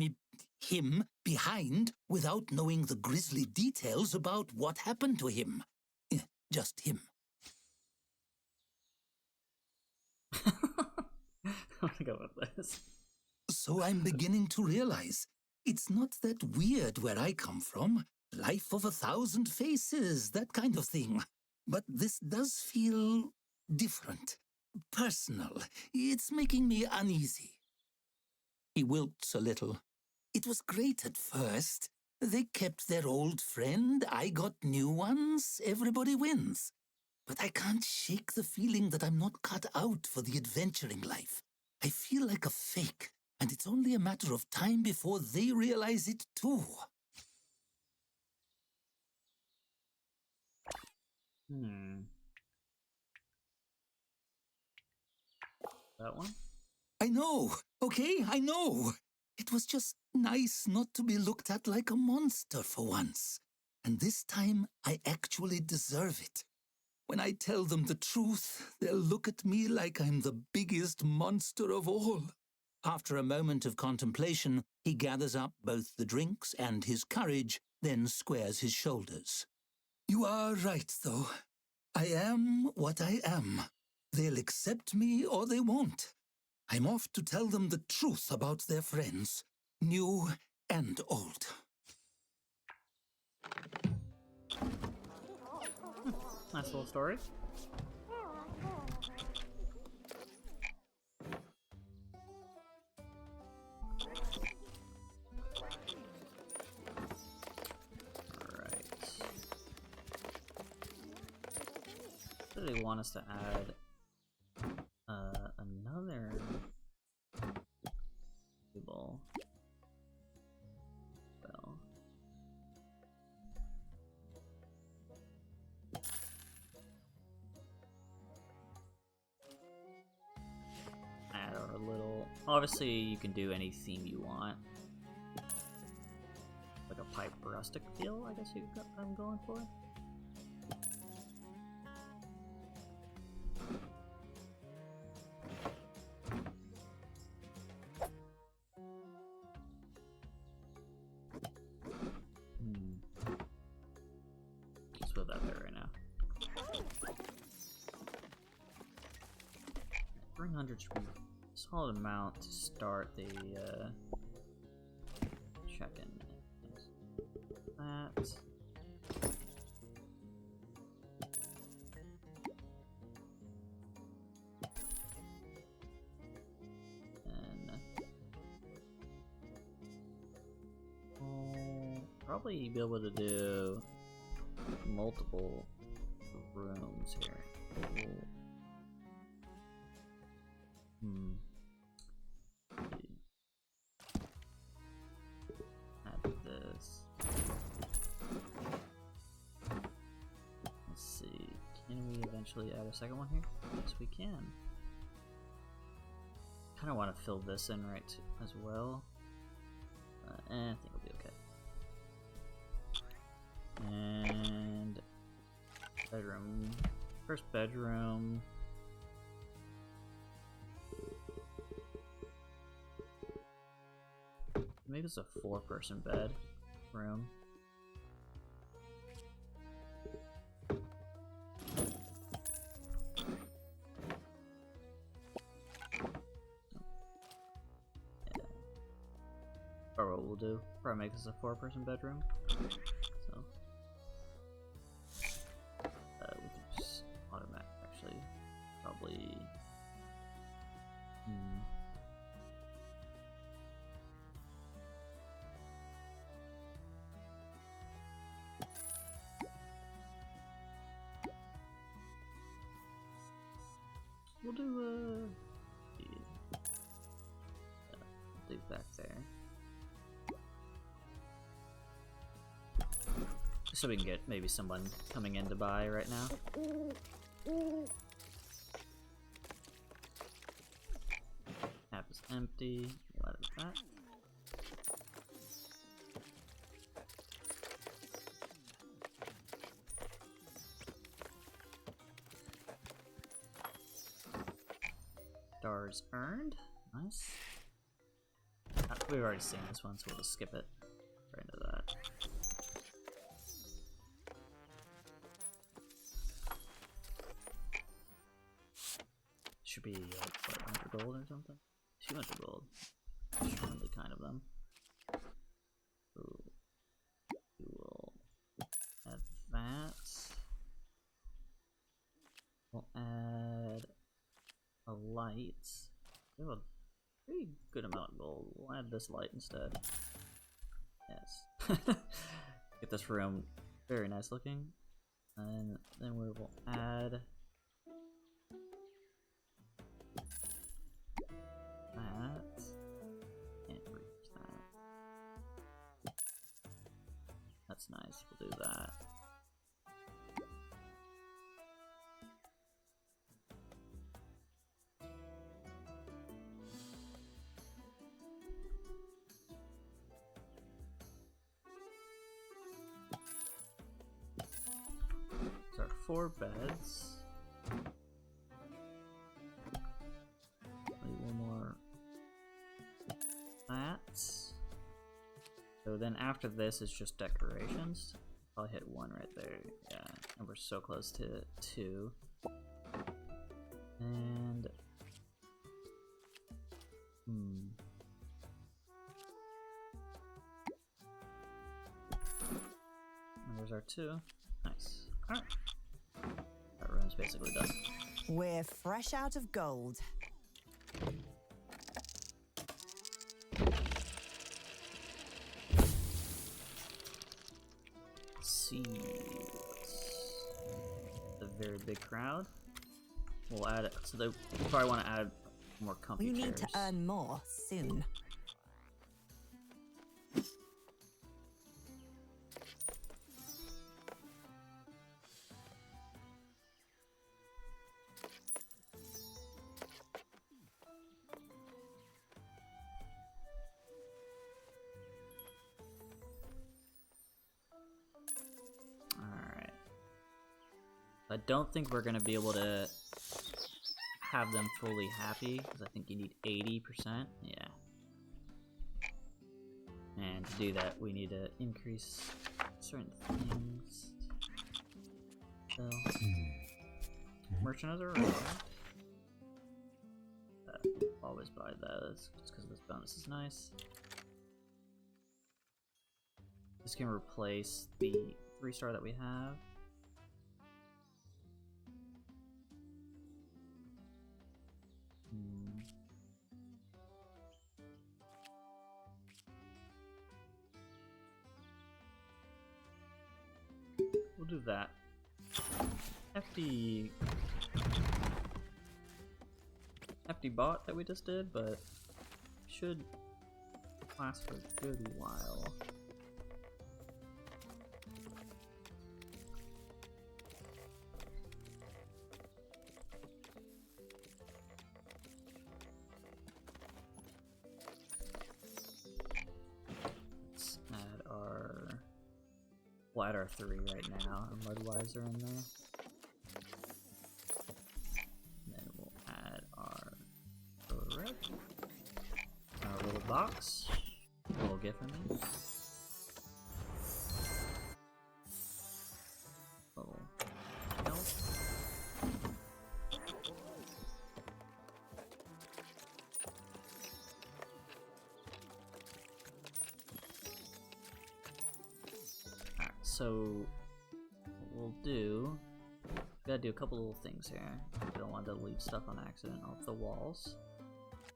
him behind without knowing the grisly details about what happened to him. Just him. I'm gonna go with this. So I'm beginning to realize it's not that weird where I come from. Life of 1,000 faces, that kind of thing. But this does feel different, personal. It's making me uneasy. He wilts a little. It was great at first. They kept their old friend, I got new ones, everybody wins. But I can't shake the feeling that I'm not cut out for the adventuring life. I feel like a fake, and it's only a matter of time before they realize it too. That one? I know, okay? I know. It was just nice not to be looked at like a monster for once. And this time, I actually deserve it. When I tell them the truth, they'll look at me like I'm the biggest monster of all. After a moment of contemplation, he gathers up both the drinks and his courage, then squares his shoulders. You are right, though. I am what I am. They'll accept me or they won't. I'm off to tell them the truth about their friends, new and old. Nice little story. Alright. Do they want us to add another table? Well, add our little. Obviously, you can do any theme you want, like a pipe rustic feel. I guess I'm going for. Let's put that there right now. 300 should be a solid amount to start the check-in. That. And I'll probably be able to do multiple rooms here. Add this. Let's see. Can we eventually add a second one here? Yes, we can. Kind of want to fill this in right as well. I think it'll be okay. And bedroom. First bedroom. Maybe it's a 4-person bed room. Yeah. Or what we'll do, probably make this a 4-person bedroom. So we can just automatic actually probably we'll do do back there. So we can get maybe someone coming in to buy right now. App is empty. We'll add that. Stars earned. Nice. We've already seen this one, so we'll just skip it right into that. Should be like what, 100 gold or something? 200 gold. Extremely kind of them. Ooh. We will add that. We'll add a light. We have a pretty good amount of gold. We'll add this light instead. Yes. Get this room very nice looking. And then we will add that. That's nice. We'll do that. So our 4 beds. Maybe one more. That. So then after this is just decorations. I'll hit 1 right there. Yeah, and we're so close to 2. And and there's our 2. Nice. Alright. That room's basically done. We're fresh out of gold. See, a very big crowd. We'll add it. So they probably want to add more comfy We chairs. need to earn more soon. Alright. I don't think we're going to be able to have them fully happy, because I think you need 80%. Yeah. And to do that, we need to increase certain things. So, merchant has arrived. Always buy those, just because this bonus is nice. This can replace the 3-star that we have. We'll do that. Hefty bot that we just did, but should last for a good while. Let's add our... We'll add our 3 right now. Our Mudwiser in there. And then we'll add our red. Our little box. A little gift for me. Little health. Alright, so what we'll do, we gotta do a couple little things here. We don't want to leave stuff on accident off the walls.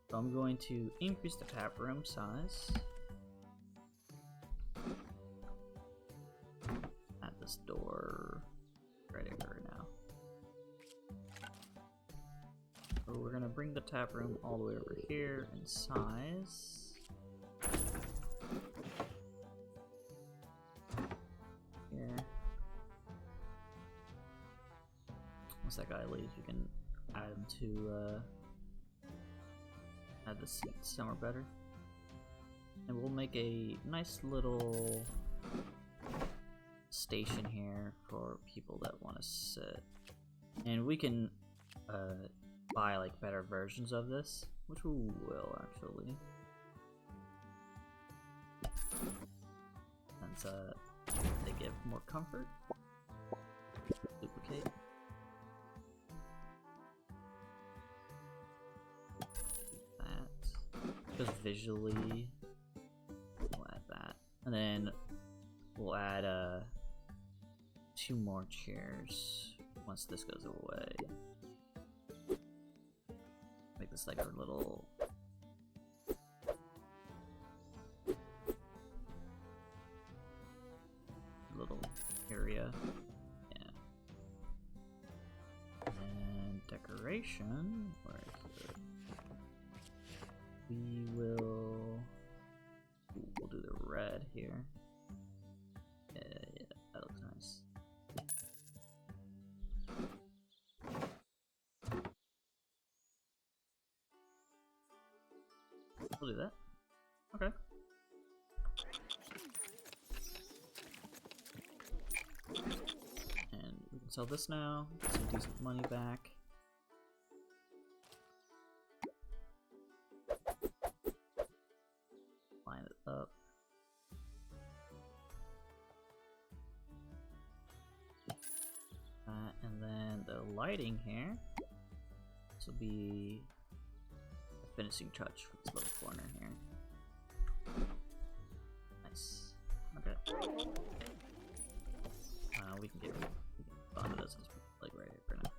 So I'm going to increase the tap room size. At this door right over now. So we're gonna bring the tap room all the way over here in size. Here. Once that guy leaves, we can add him to add the seats somewhere better. And we'll make a nice little station here for people that want to sit. And we can buy like better versions of this, which we will actually. Since they give more comfort. Duplicate. Just visually, we'll add that, and then we'll add 2 more chairs once this goes away. Make this like our little area. Yeah. And decoration. Where is it? We'll do the red here. We'll do that. Okay. And we can sell this now. Get some decent money back. Line it up. And then the lighting here. This will be the finishing touch for this little corner here. Nice. Okay. We can get onto this, like right here for now.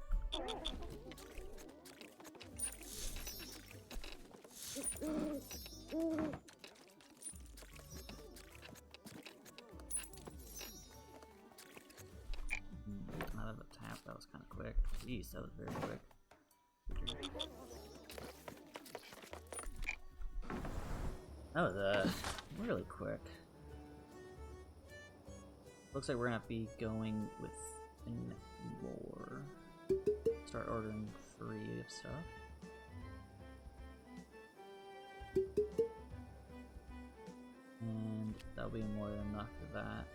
Out of the tap, that was kind of quick. Jeez, that was very quick. That was really quick. Looks like we're gonna be going with more. Start ordering 3 of stuff. And that'll be more than enough for that.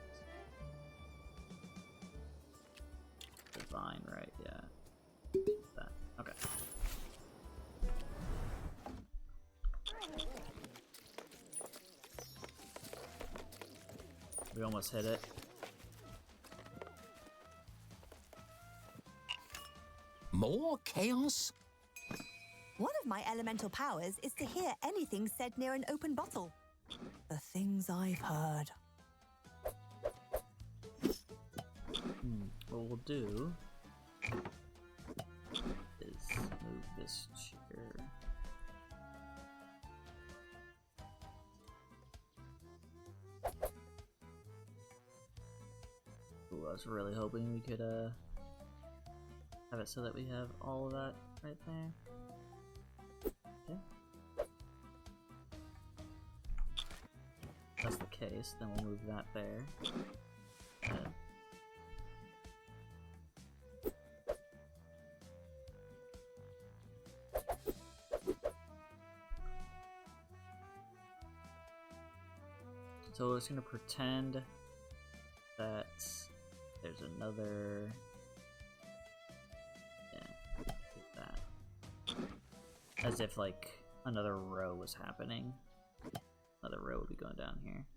Divine, right? Yeah. That. Okay. We almost hit it. More chaos? One of my elemental powers is to hear anything said near an open bottle. The things I've heard. What we'll do is move this chair. Ooh, I was really hoping we could have it so that we have all of that right there. Okay. If that's the case, then we'll move that there. So it's gonna pretend that there's another. Yeah, like that. As if like another row was happening. Another row would be going down here.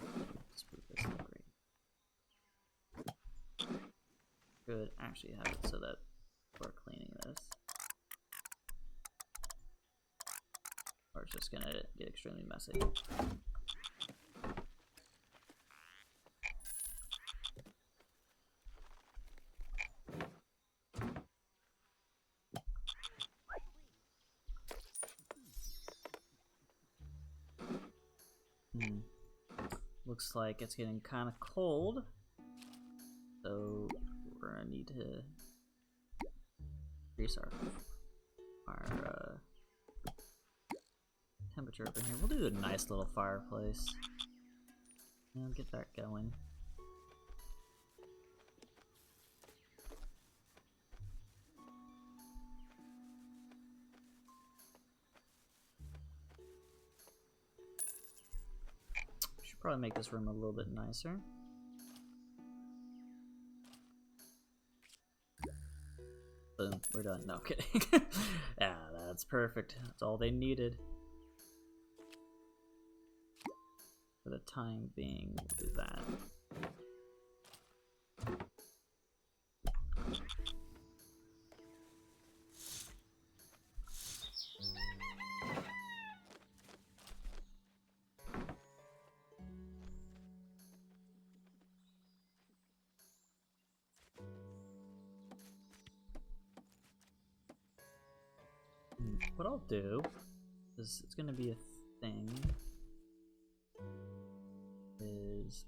Let's move this right. Good. Actually have it so that we're cleaning this. Or it's just gonna get extremely messy. Looks like it's getting kind of cold, so we're gonna need to increase our temperature up in here. We'll do a nice little fireplace and get that going. Should probably make this room a little bit nicer. Boom, we're done. No, kidding. Yeah, that's perfect. That's all they needed. For the time being, we'll do that. What I'll do is it's gonna be a thing.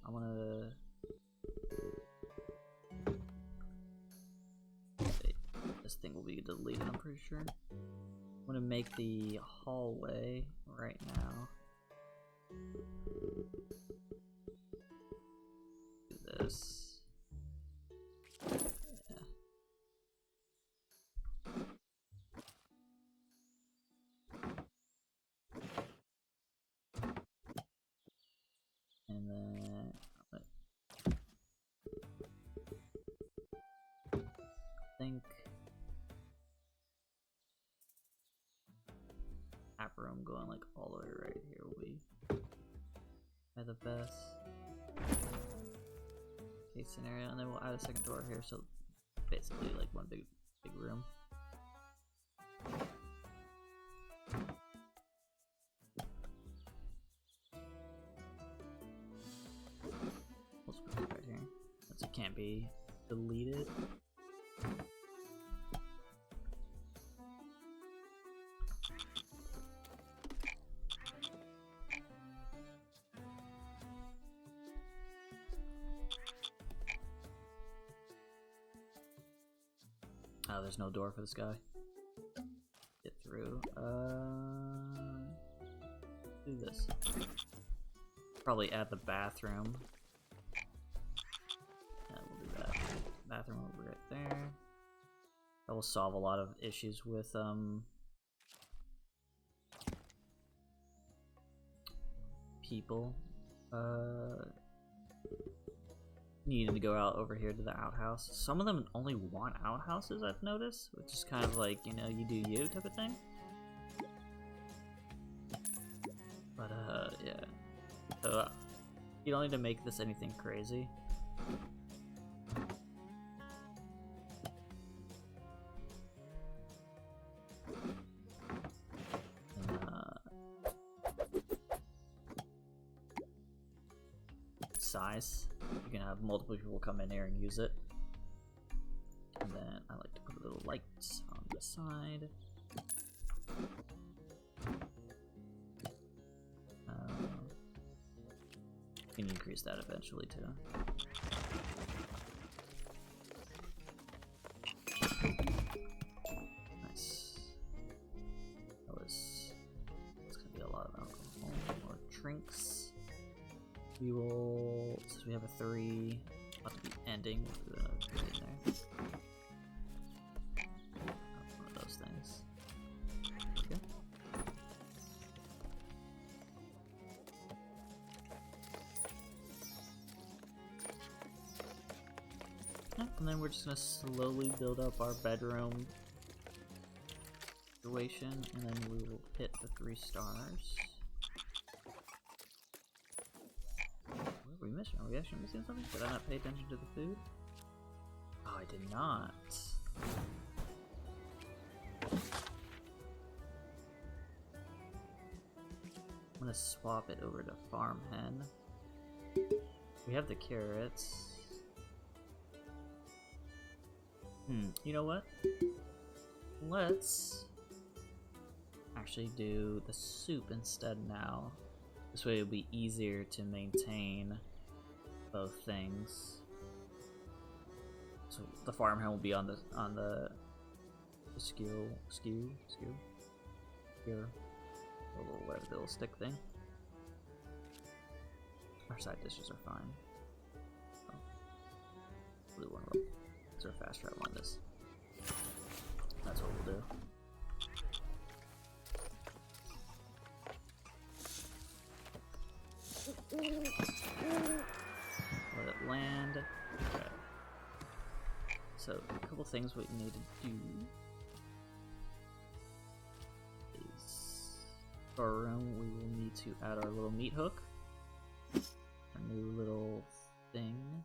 I want to. This thing will be deleted, I'm pretty sure. I want to make the hallway right now. Do this. Yeah. think app room going like all the way right here will be the best case scenario, and then we'll add a second door here, so basically like one big room. Let's put it right here, since it can't be deleted. Oh, there's no door for this guy. Get through. Do this. Probably add the bathroom. Yeah, we'll do that. Bathroom over right there. That will solve a lot of issues with people needing to go out over here to the outhouse. Some of them only want outhouses, I've noticed, which is kind of like, you know, you do you type of thing. But yeah. So you don't need to make this anything crazy. Size. You can have multiple people come in here and use it. And then I like to put a little lights on the side. You can increase that eventually too. Nice. That's gonna be a lot of alcohol or drinks. We will, since we have a 3, about to be ending, we'll do a 3 in there. One of those things. Okay. Yeah, and then we're just gonna slowly build up our bedroom situation, and then we will hit the 3 stars. What are we missing? Are we actually missing something? Did I not pay attention to the food? Oh, I did not. I'm gonna swap it over to Farm Hen. We have the carrots. You know what? Let's actually do the soup instead now. This way it'll be easier to maintain both things. So the farm hen will be on the skew here, whatever the little stick thing. Our side dishes are fine. Oh. Blue one. Is there a fast travel on this? That's what we'll do. Let it land. Okay. So a couple things we need to do is for our room we will need to add our little meat hook. A new little thing.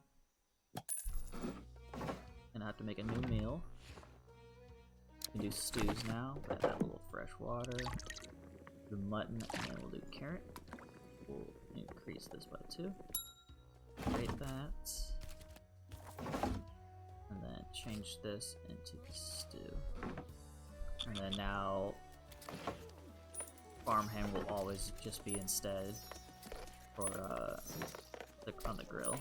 Gonna have to make a new meal. We can do stews now. Add that little fresh water. Do mutton, and then we'll do carrot. We'll increase this by 2. Create that. And then change this into the stew. And then now farm hen will always just be instead for on the grill.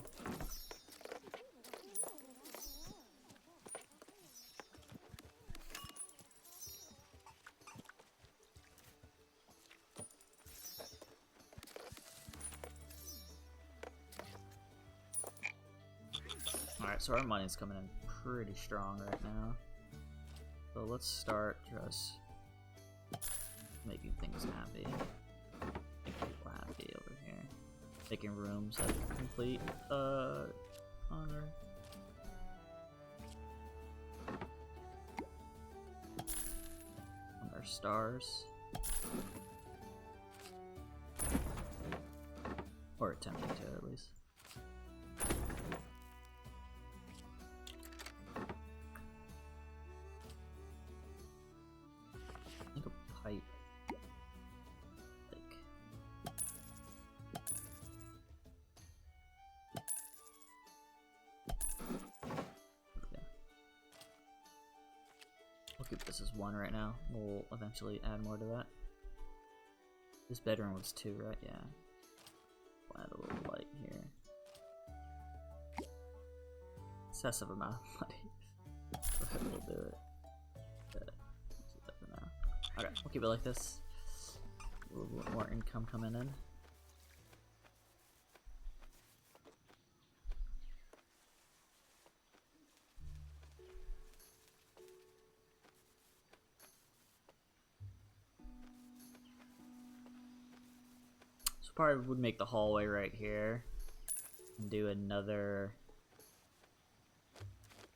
Alright, so our money's coming in pretty strong right now. So let's start just making things happy. Making people happy over here. Making rooms like complete honor. stars. Or attempting to, at least. I think a pipe. Like. Okay. We'll keep this as 1 right now. We'll eventually add more to that. This bedroom was 2, right? Yeah. We'll add a little light here. Excessive amount of money. We'll do it. Keep that for now. Okay, we'll keep it like this. A little bit more income coming in. So probably would make the hallway right here and do another.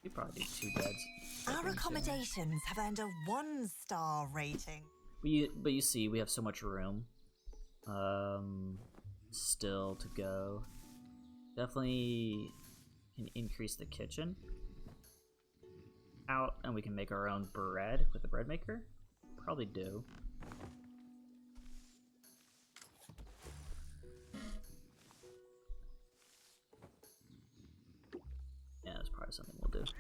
You probably do 2 beds. Our accommodations have earned a 1-star rating. But you see, we have so much room still to go. Definitely can increase the kitchen out, and we can make our own bread with the bread maker. Probably do. Yeah, that's probably something we'll do.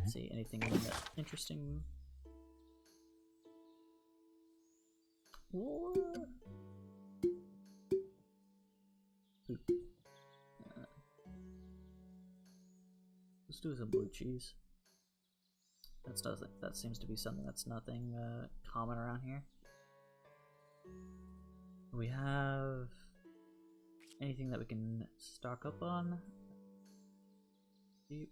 See anything interesting? What? Let's do some blue cheese. That seems to be something that's nothing common around here. We have anything that we can stock up on? Deep.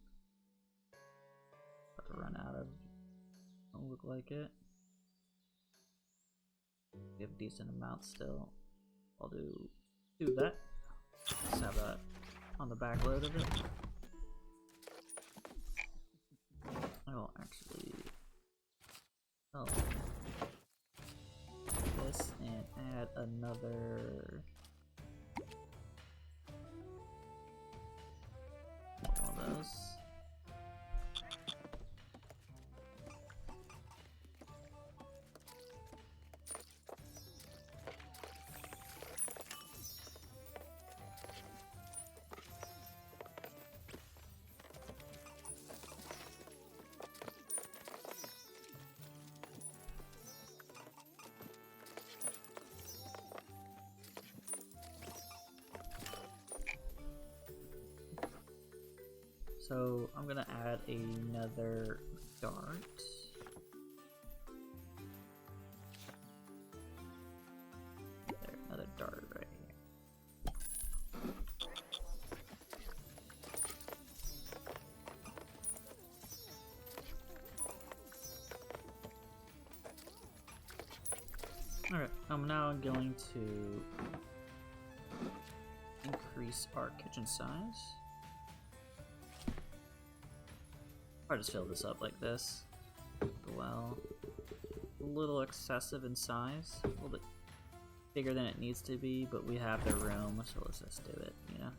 About to run out of. Don't look like it. We have a decent amount still. I'll do that. Just have that on the back load of it. I will actually sell this and add another one of those. So I'm gonna add another dart. There, another dart right here. Alright, I'm now going to increase our kitchen size. I'll just fill this up like this. Well, a little excessive in size, a little bit bigger than it needs to be, but we have the room, so let's just do it, you know?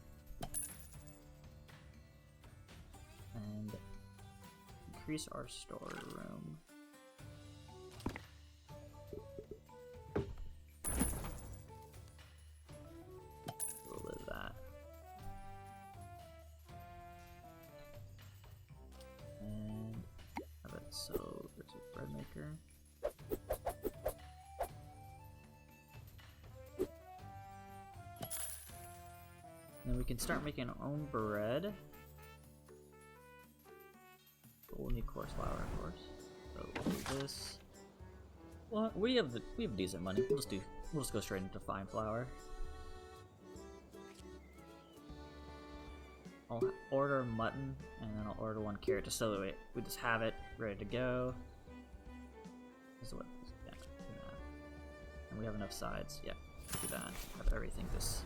And increase our storeroom. A little bit of that. And have it so there's a bread maker. And then we can start making our own bread. But we'll need coarse flour, of course. So we'll do this. Well, we have decent money. We'll just go straight into fine flour. I'll order mutton, and then I'll order 1 carrot, just so that we just have it ready to go. This is what, yeah, and we have enough sides. Yeah, do that. Have everything just.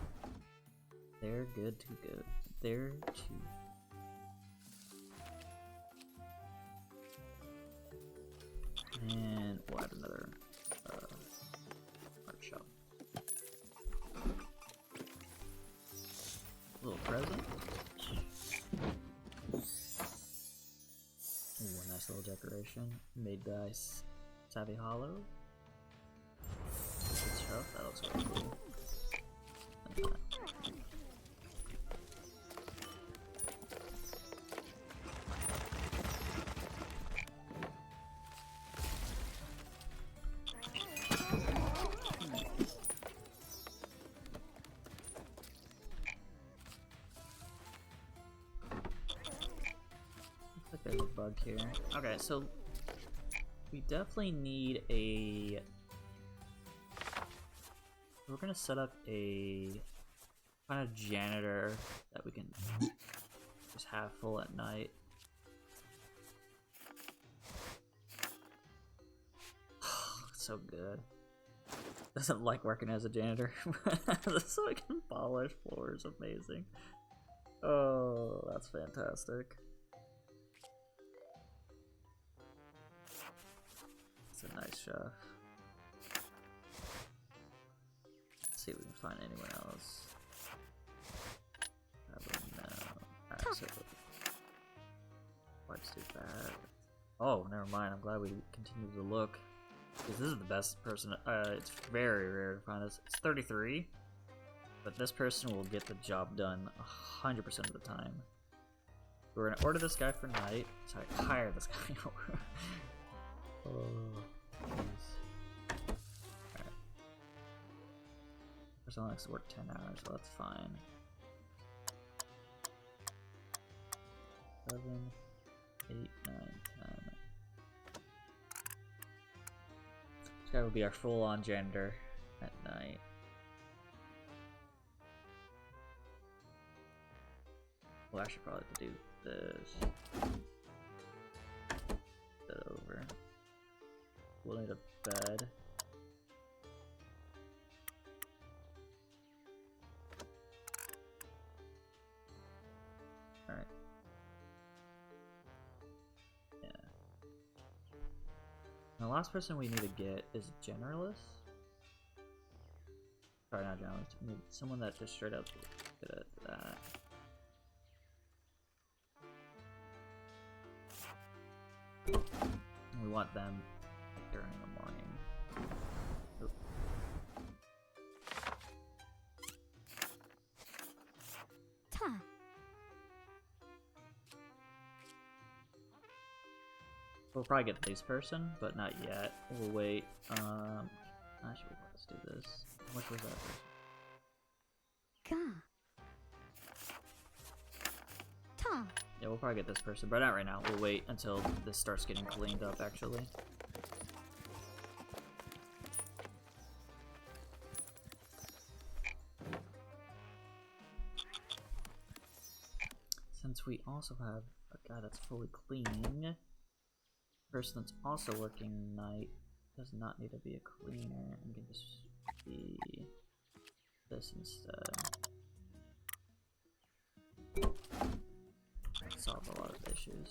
They're good to go. They're to And we'll add another art shop. Little present. Ooh, a nice little decoration made by Savvy Hollow. Good stuff. That looks really cool. There's a bug here. Okay, so we definitely need a... We're gonna set up a kind of janitor that we can just have full at night. So good. Doesn't like working as a janitor. So I can polish floors. Amazing. Oh, that's fantastic. It's a nice chef. Let's see if we can find anyone else. Alright, so what's too bad? Oh, never mind. I'm glad we continued to look. Because this is the best person. It's very rare to find this. It's 33. But this person will get the job done 100% of the time. We're gonna order this guy for night. Sorry, hire this guy over. Oh, jeez. Alright. Person likes to work 10 hours, so that's fine. 7, 8, 9, 10. This guy will be our full-on janitor at night. We'll actually probably have to do this. That over. We'll need a bed. Alright. Yeah. The last person we need to get is a generalist. Sorry, not generalist. We need someone that just straight up good at that. We want them during the morning. Oop. We'll probably get the police person, but not yet. We'll wait. Actually, let's do this. How much was that person? Yeah, we'll probably get this person, but not right now. We'll wait until this starts getting cleaned up, actually. Since we also have a guy that's fully cleaning, person that's also working night does not need to be a cleaner and can just be this instead. Solve a lot of issues.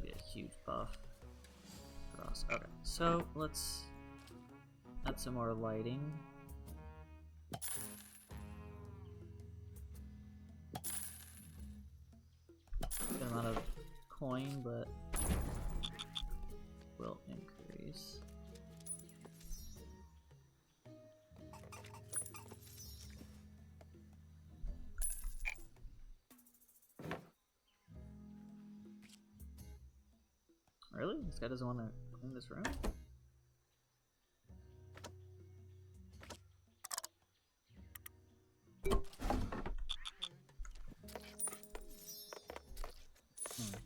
Be a huge buff for us. Okay, so let's add some more lighting. Good amount of coin, but will increase. Really? This guy doesn't want to clean this room?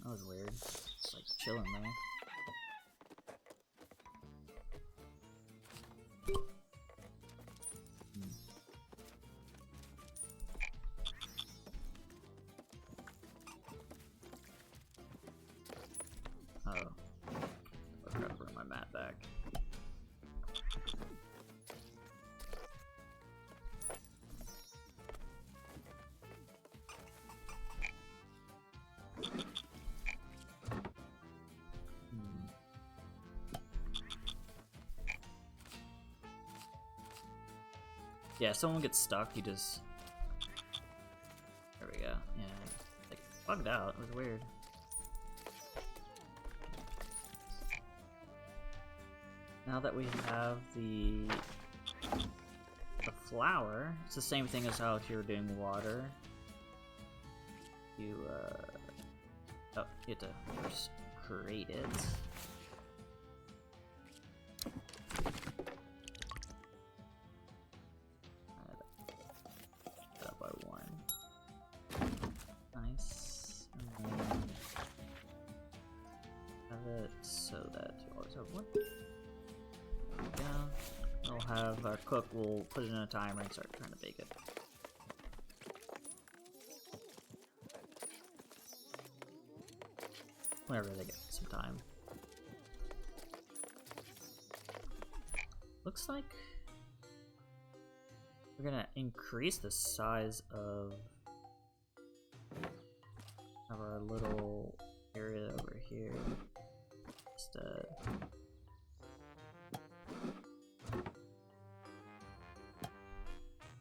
That was weird. It's like chilling there. Oh. I'll grab my mat back. Yeah, if someone gets stuck, you just... There we go. Yeah, like, bugged out. It was weird. Now that we have the flower, it's the same thing as how if you were doing water. You, oh, you have to first create it. That by one. Nice. And then have it so that you always have one. There we go. We'll have our cook, we'll put it in a timer and start trying to bake it. Whenever they get some time. Looks like we're gonna increase the size of our little area over here instead.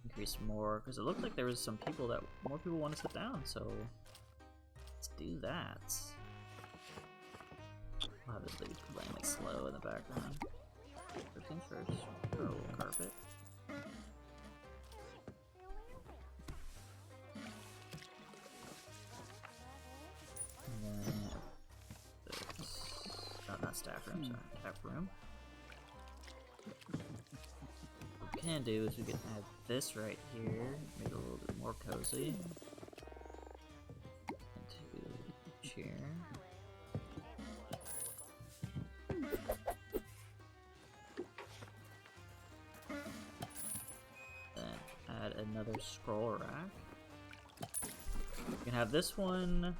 Increase more, because it looked like there was some people that more people want to sit down, so let's do that. I'll have this lady playing like slow in the background. First things first, throw a little carpet. And then this, oh, not staff room, sorry, tap room. What we can do is we can add this right here, make it a little bit more cozy. Into the chair. Another scroll rack. You can have this one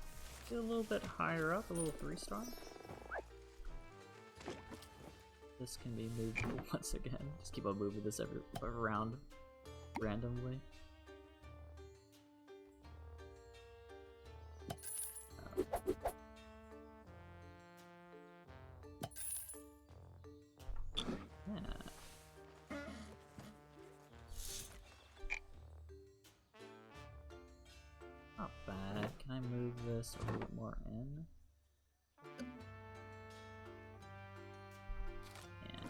get a little bit higher up, a little 3-star. This can be moved once again. Just keep on moving this around randomly. A little bit more in. And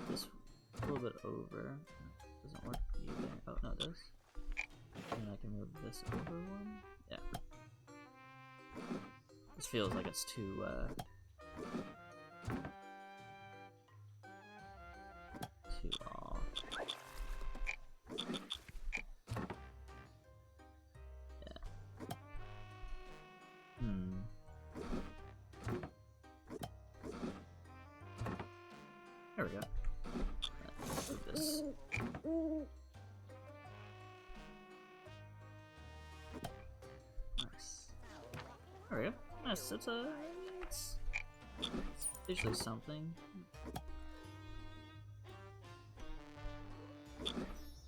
this a little bit over. Doesn't work either. Oh no, it does. And I can move this over one. Yeah. This feels like it's too off. There we go. Move this. Nice. There we go. Nice. It's visually something.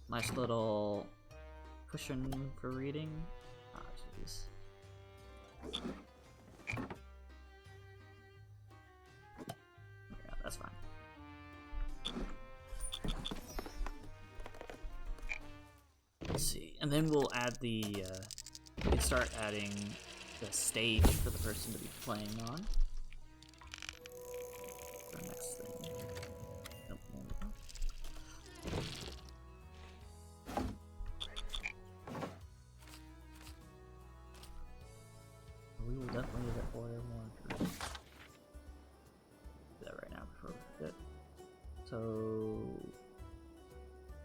Nice little cushion for reading. Ah, jeez. Yeah, that's fine. Let's see, and then we'll add the, we can start adding the stage for the person to be playing on. The next thing. Nope, there we go. We will definitely order more. Do that right now before we forget. So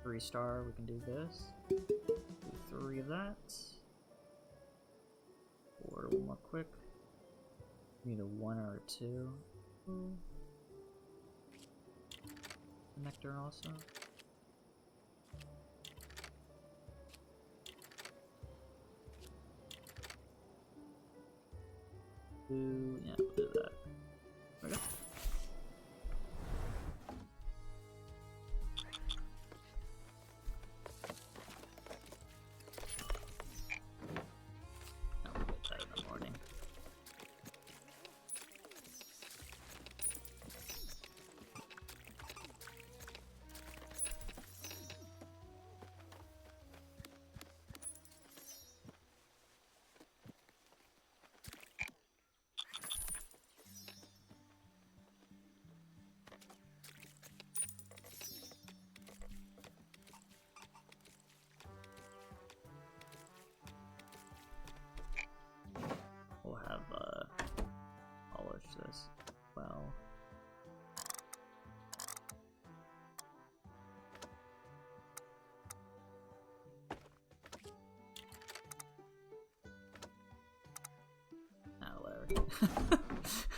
3-star, we can do this. Do 3 of that. Order one more quick. We need a 1 or a 2. Connector also. Yeah, we'll do that. Okay. We'll get that in the morning.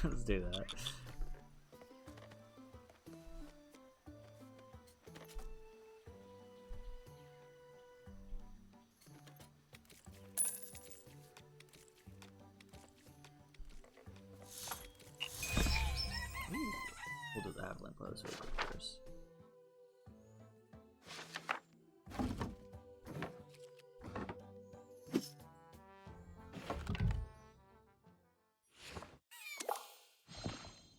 Let's do that. Ooh. We'll do the Halfling close really quick first.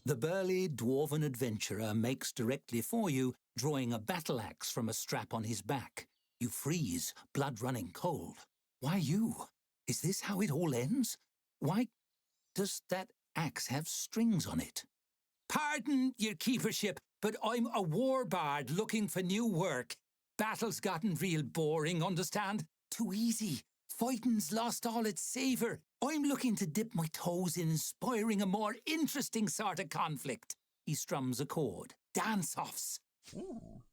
The burly dwarven adventurer makes directly for you, drawing a battle axe from a strap on his back. You freeze, blood running cold. Why you? Is this how it all ends? Why does that axe have strings on it? Pardon, your keepership, but I'm a war bard looking for new work. Battle's gotten real boring, understand? Too easy. Fighting's lost all its savour. I'm looking to dip my toes in inspiring a more interesting sort of conflict. He strums a chord. Dance-offs. Ooh.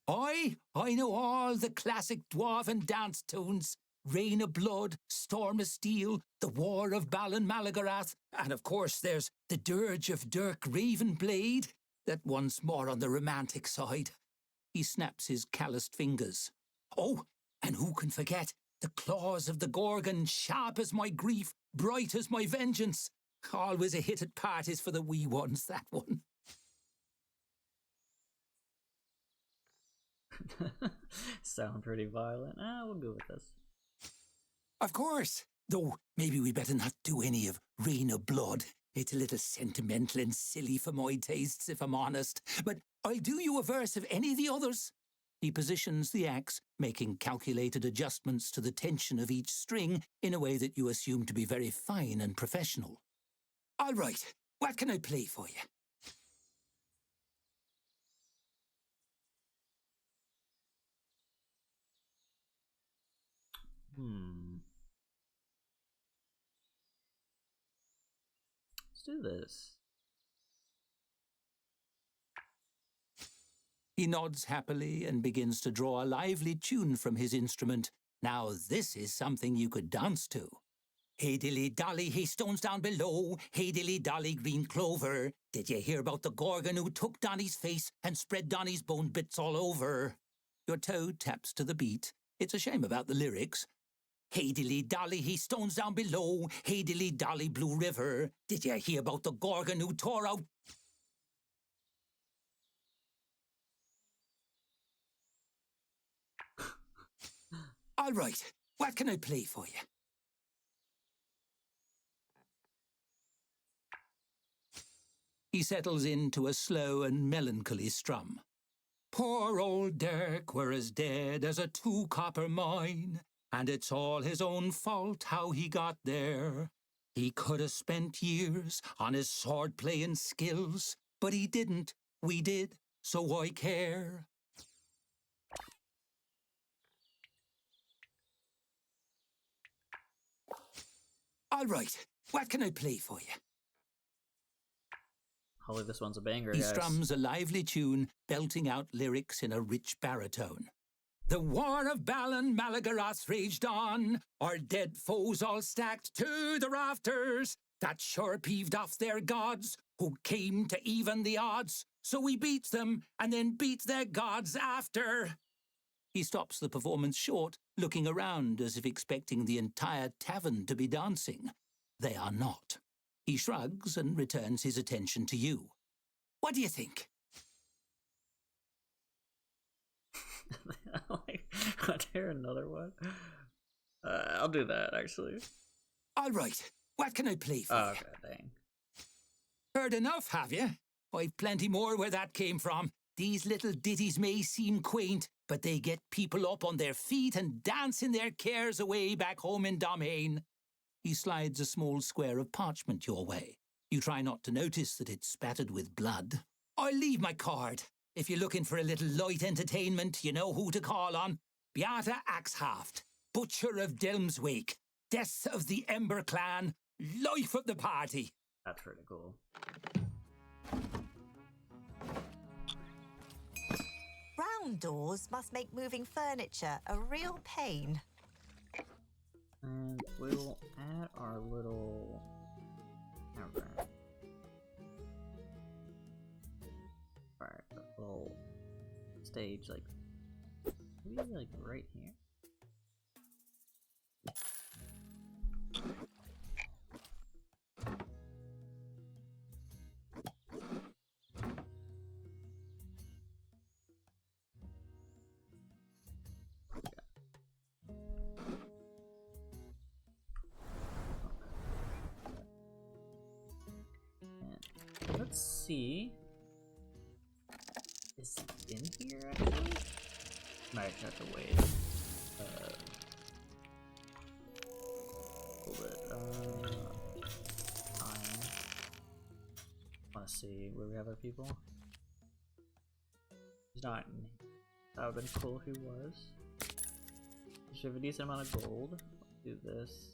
I know all the classic dwarven dance tunes. Rain of Blood, Storm of Steel, The War of Balin Malagarath, and of course there's The Dirge of Dirk Ravenblade. That one's more on the romantic side. He snaps his calloused fingers. Oh, and who can forget the claws of the Gorgon, sharp as my grief, bright as my vengeance. Always a hit at parties for the wee ones, that one. Sound pretty violent. We'll go with this. Of course, though maybe we better not do any of Rain of Blood. It's a little sentimental and silly for my tastes, if I'm honest. But I'll do you a verse of any of the others. He positions the axe, making calculated adjustments to the tension of each string in a way that you assume to be very fine and professional. All right, what can I play for you? Let's do this. He nods happily and begins to draw a lively tune from his instrument. Now this is something you could dance to. Hey dilly dolly, hey stones down below. Hey dilly dolly, green clover. Did you hear about the Gorgon who took Donny's face and spread Donny's bone bits all over? Your toe taps to the beat. It's a shame about the lyrics. Hey dilly dolly, hey stones down below. Hey dilly dolly, blue river. Did you hear about the Gorgon who tore out... All right, what can I play for you? He settles into a slow and melancholy strum. Poor old Dirk were as dead as a 2-copper mine, and it's all his own fault how he got there. He could have spent years on his sword-playing skills, but he didn't. We did, so why care? All right, what can I play for you? Hopefully this one's a banger, He guys. strums a lively tune, belting out lyrics in a rich baritone. The war of Balin Malagarath raged on, our dead foes all stacked to the rafters. That sure peeved off their gods, who came to even the odds. So we beat them, and then beat their gods after. He stops the performance short, looking around as if expecting the entire tavern to be dancing. They are not. He shrugs and returns his attention to you. What do you think? Want to hear another one? I'll do that, actually. All right, what can I play for you? Okay, dang. Heard enough, have you? I've plenty more where that came from. These little ditties may seem quaint, but they get people up on their feet and dancing their cares away back home in Domhain. He slides a small square of parchment your way. You try not to notice that it's spattered with blood. I'll leave my card. If you're looking for a little light entertainment, you know who to call on. Beata Axhaft, Butcher of Delmswake, Death of the Ember Clan, Life of the Party. That's pretty cool. Round doors must make moving furniture a real pain. we'll add our little tavern. Alright, a little stage, like, maybe like right here. Let's see. Is he in here actually? Might have to wait. Hold it. I wanna see where we have our people. He's not in. That would've been cool if he was. We should have a decent amount of gold. Let's do this.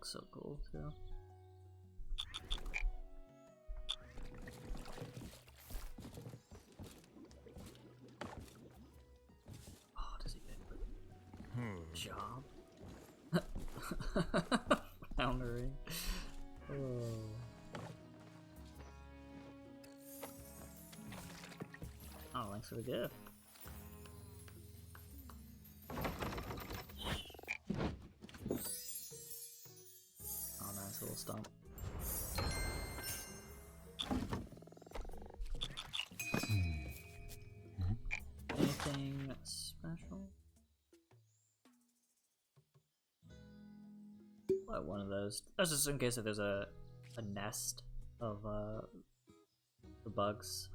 So cool too. Oh, does he get a job? Foundering. Oh. Oh, thanks for the gift. Little stump. Anything special? What, one of those? That's just in case if there's a nest of the bugs.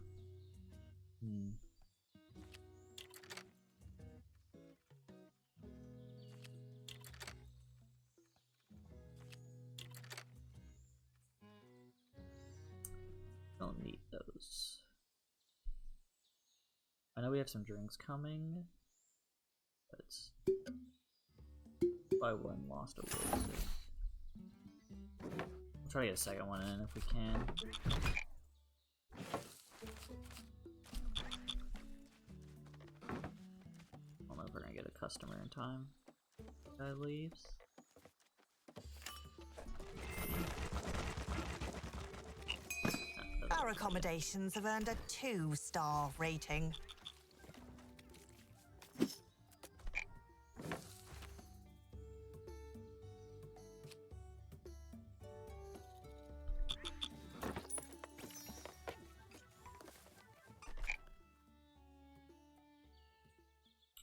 Don't need those. I know we have some drinks coming, but it's probably one lost a will. We'll try to get a second one in if we can. I don't know if we're gonna get a customer in time. Guy leaves. Our accommodations have earned a 2-star rating.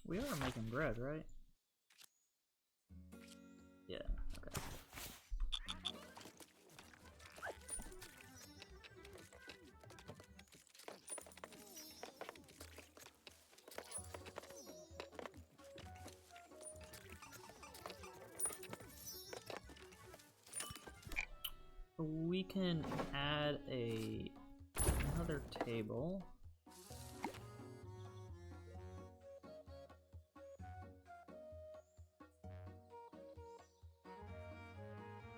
We are making bread, right? Yeah, okay. We can add another table.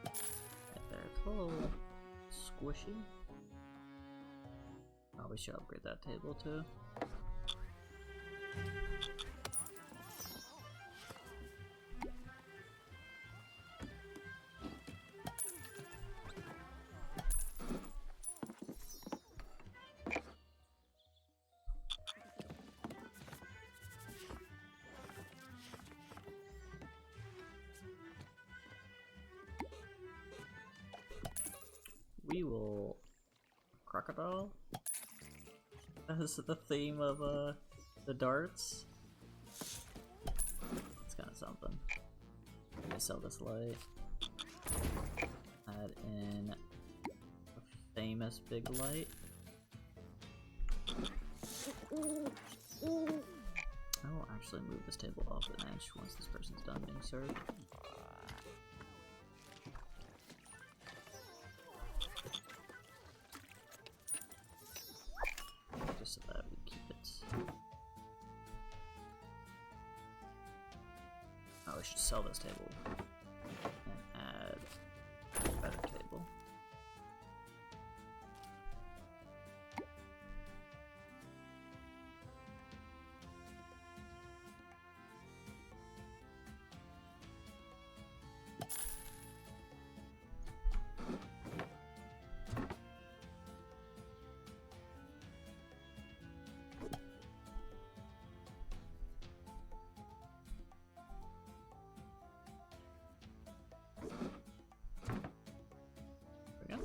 Right there, it's a little squishy. Oh, we should upgrade that table too. We will crocodile as the theme of the darts. It's kind of something. I sell this light. Add in a famous big light. I will actually move this table off an edge once this person's done being served. Just so that we keep it. Oh, probably should sell this table and add a better table. There we go.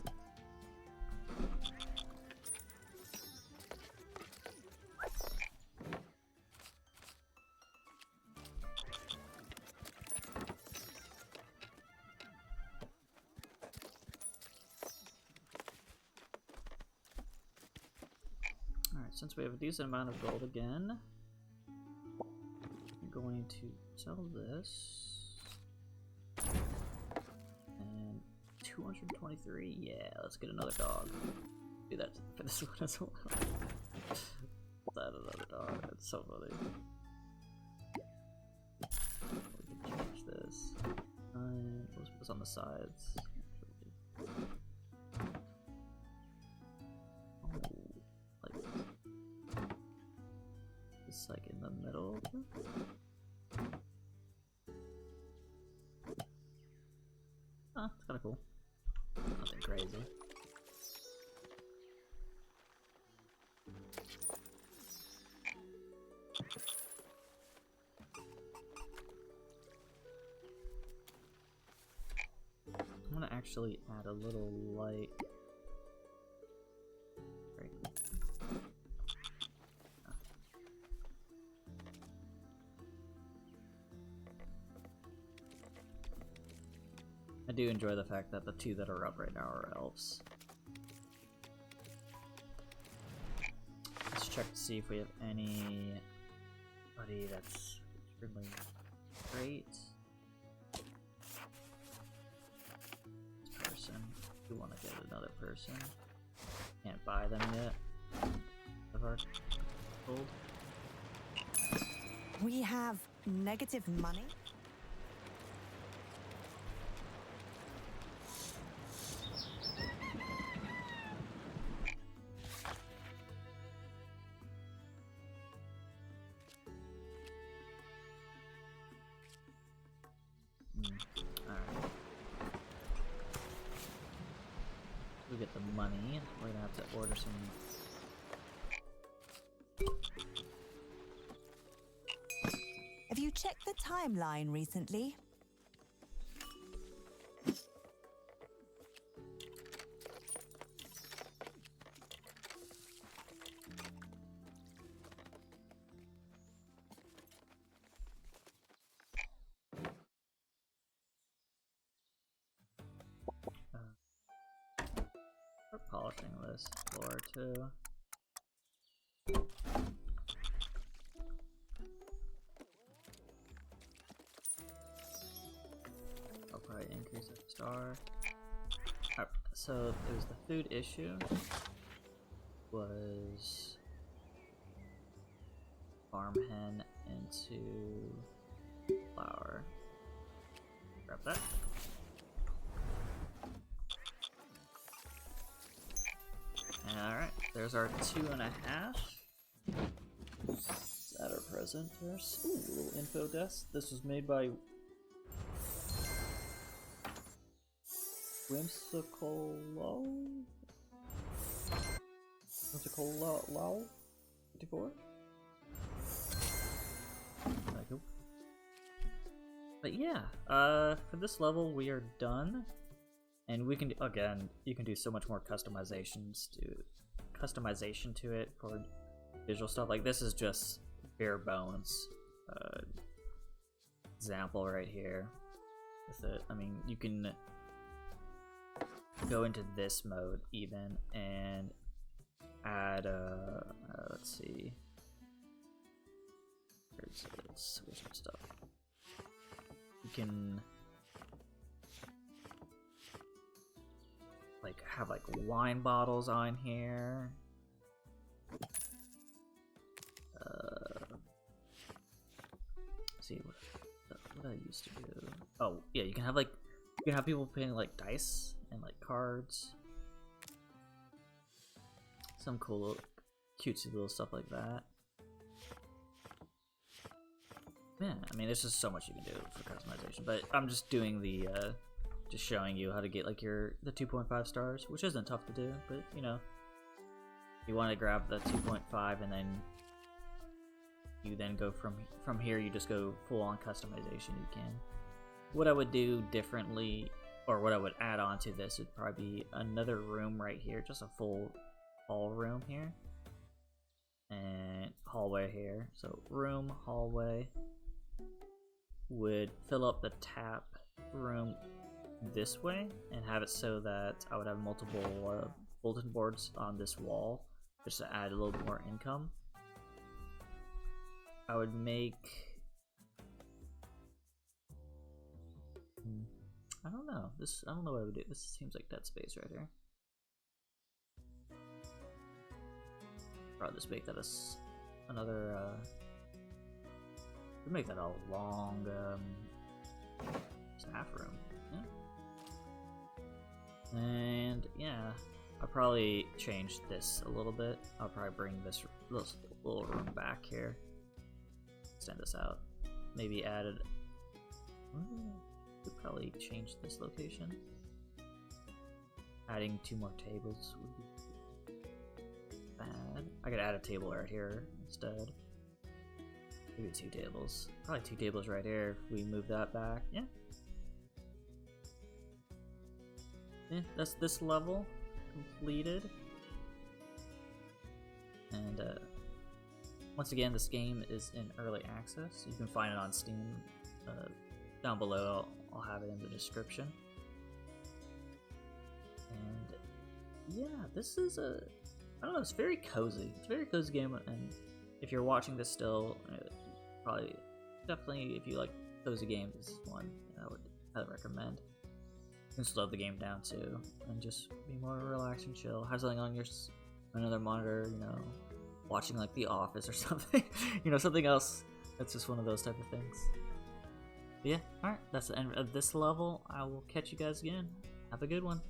Alright, since we have a decent amount of gold again, I'm going to sell this. And 223, yeah, let's get another dog. Do that for this one as well. Let's add another dog, that's so funny. We can change this. Let's put this on the sides. It's like in the middle. Ah, it's kind of cool. Nothing crazy. I'm gonna actually add a little light. Right. I do enjoy the fact that the two that are up right now are elves. Let's check to see if we have anybody that's extremely great. This person. We want to get another person. Can't buy them yet. Of our gold. We have negative money? Alright. We get the money. We're gonna have to order some. Have you checked the timeline recently? We're polishing this floor too. I'll probably increase the star. Alright, so it was the food issue. Was farm hen into flour. Grab that. Alright, there's our 2.5. Is that our present? There's a little info desk. This was made by Whimsical 54? Cool. But yeah, for this level we are done. And we can do, again, you can do so much more customization to it for visual stuff. Like this is just bare bones example right here with it. I mean, you can go into this mode even and add let's see, here's some stuff. You can like have like wine bottles on here. See what What did I used to do? Oh, yeah, you can have people playing like dice and like cards. Some cool, cutesy little stuff like that. Yeah, I mean, there's just so much you can do for customization, but I'm just doing the, just showing you how to get like the 2.5 stars, which isn't tough to do, but you know, you want to grab the 2.5 and then you then go from here, you just go full on customization. You can. What I would do differently, or what I would add on to this, would probably be another room right here, just a full hall room here, and hallway here. So room, hallway, would fill up the tap room this way and have it so that I would have multiple bulletin boards on this wall just to add a little bit more income. I would make, I don't know what I would do. This seems like dead space right here. Probably just make that another make that a long staff room. Yeah. And yeah, I'll probably change this a little bit. I'll probably bring this little room back here. Extend this out. Maybe added. Could probably change this location. Adding 2 more tables would be bad. I could add a table right here instead. Maybe 2 tables. Probably 2 tables right here if we move that back. Yeah. Yeah, that's this level completed. And once again, this game is in early access. You can find it on Steam. Down below, I'll have it in the description. And yeah, this is I don't know, it's very cozy. It's a very cozy game, and if you're watching this still, probably, definitely, if you like cozy games, this is one I would highly recommend. You can slow the game down too, and just be more relaxed and chill. Have something on another monitor, you know, watching like The Office or something, you know, something else. That's just one of those type of things. But yeah, alright, that's the end of this level. I will catch you guys again. Have a good one.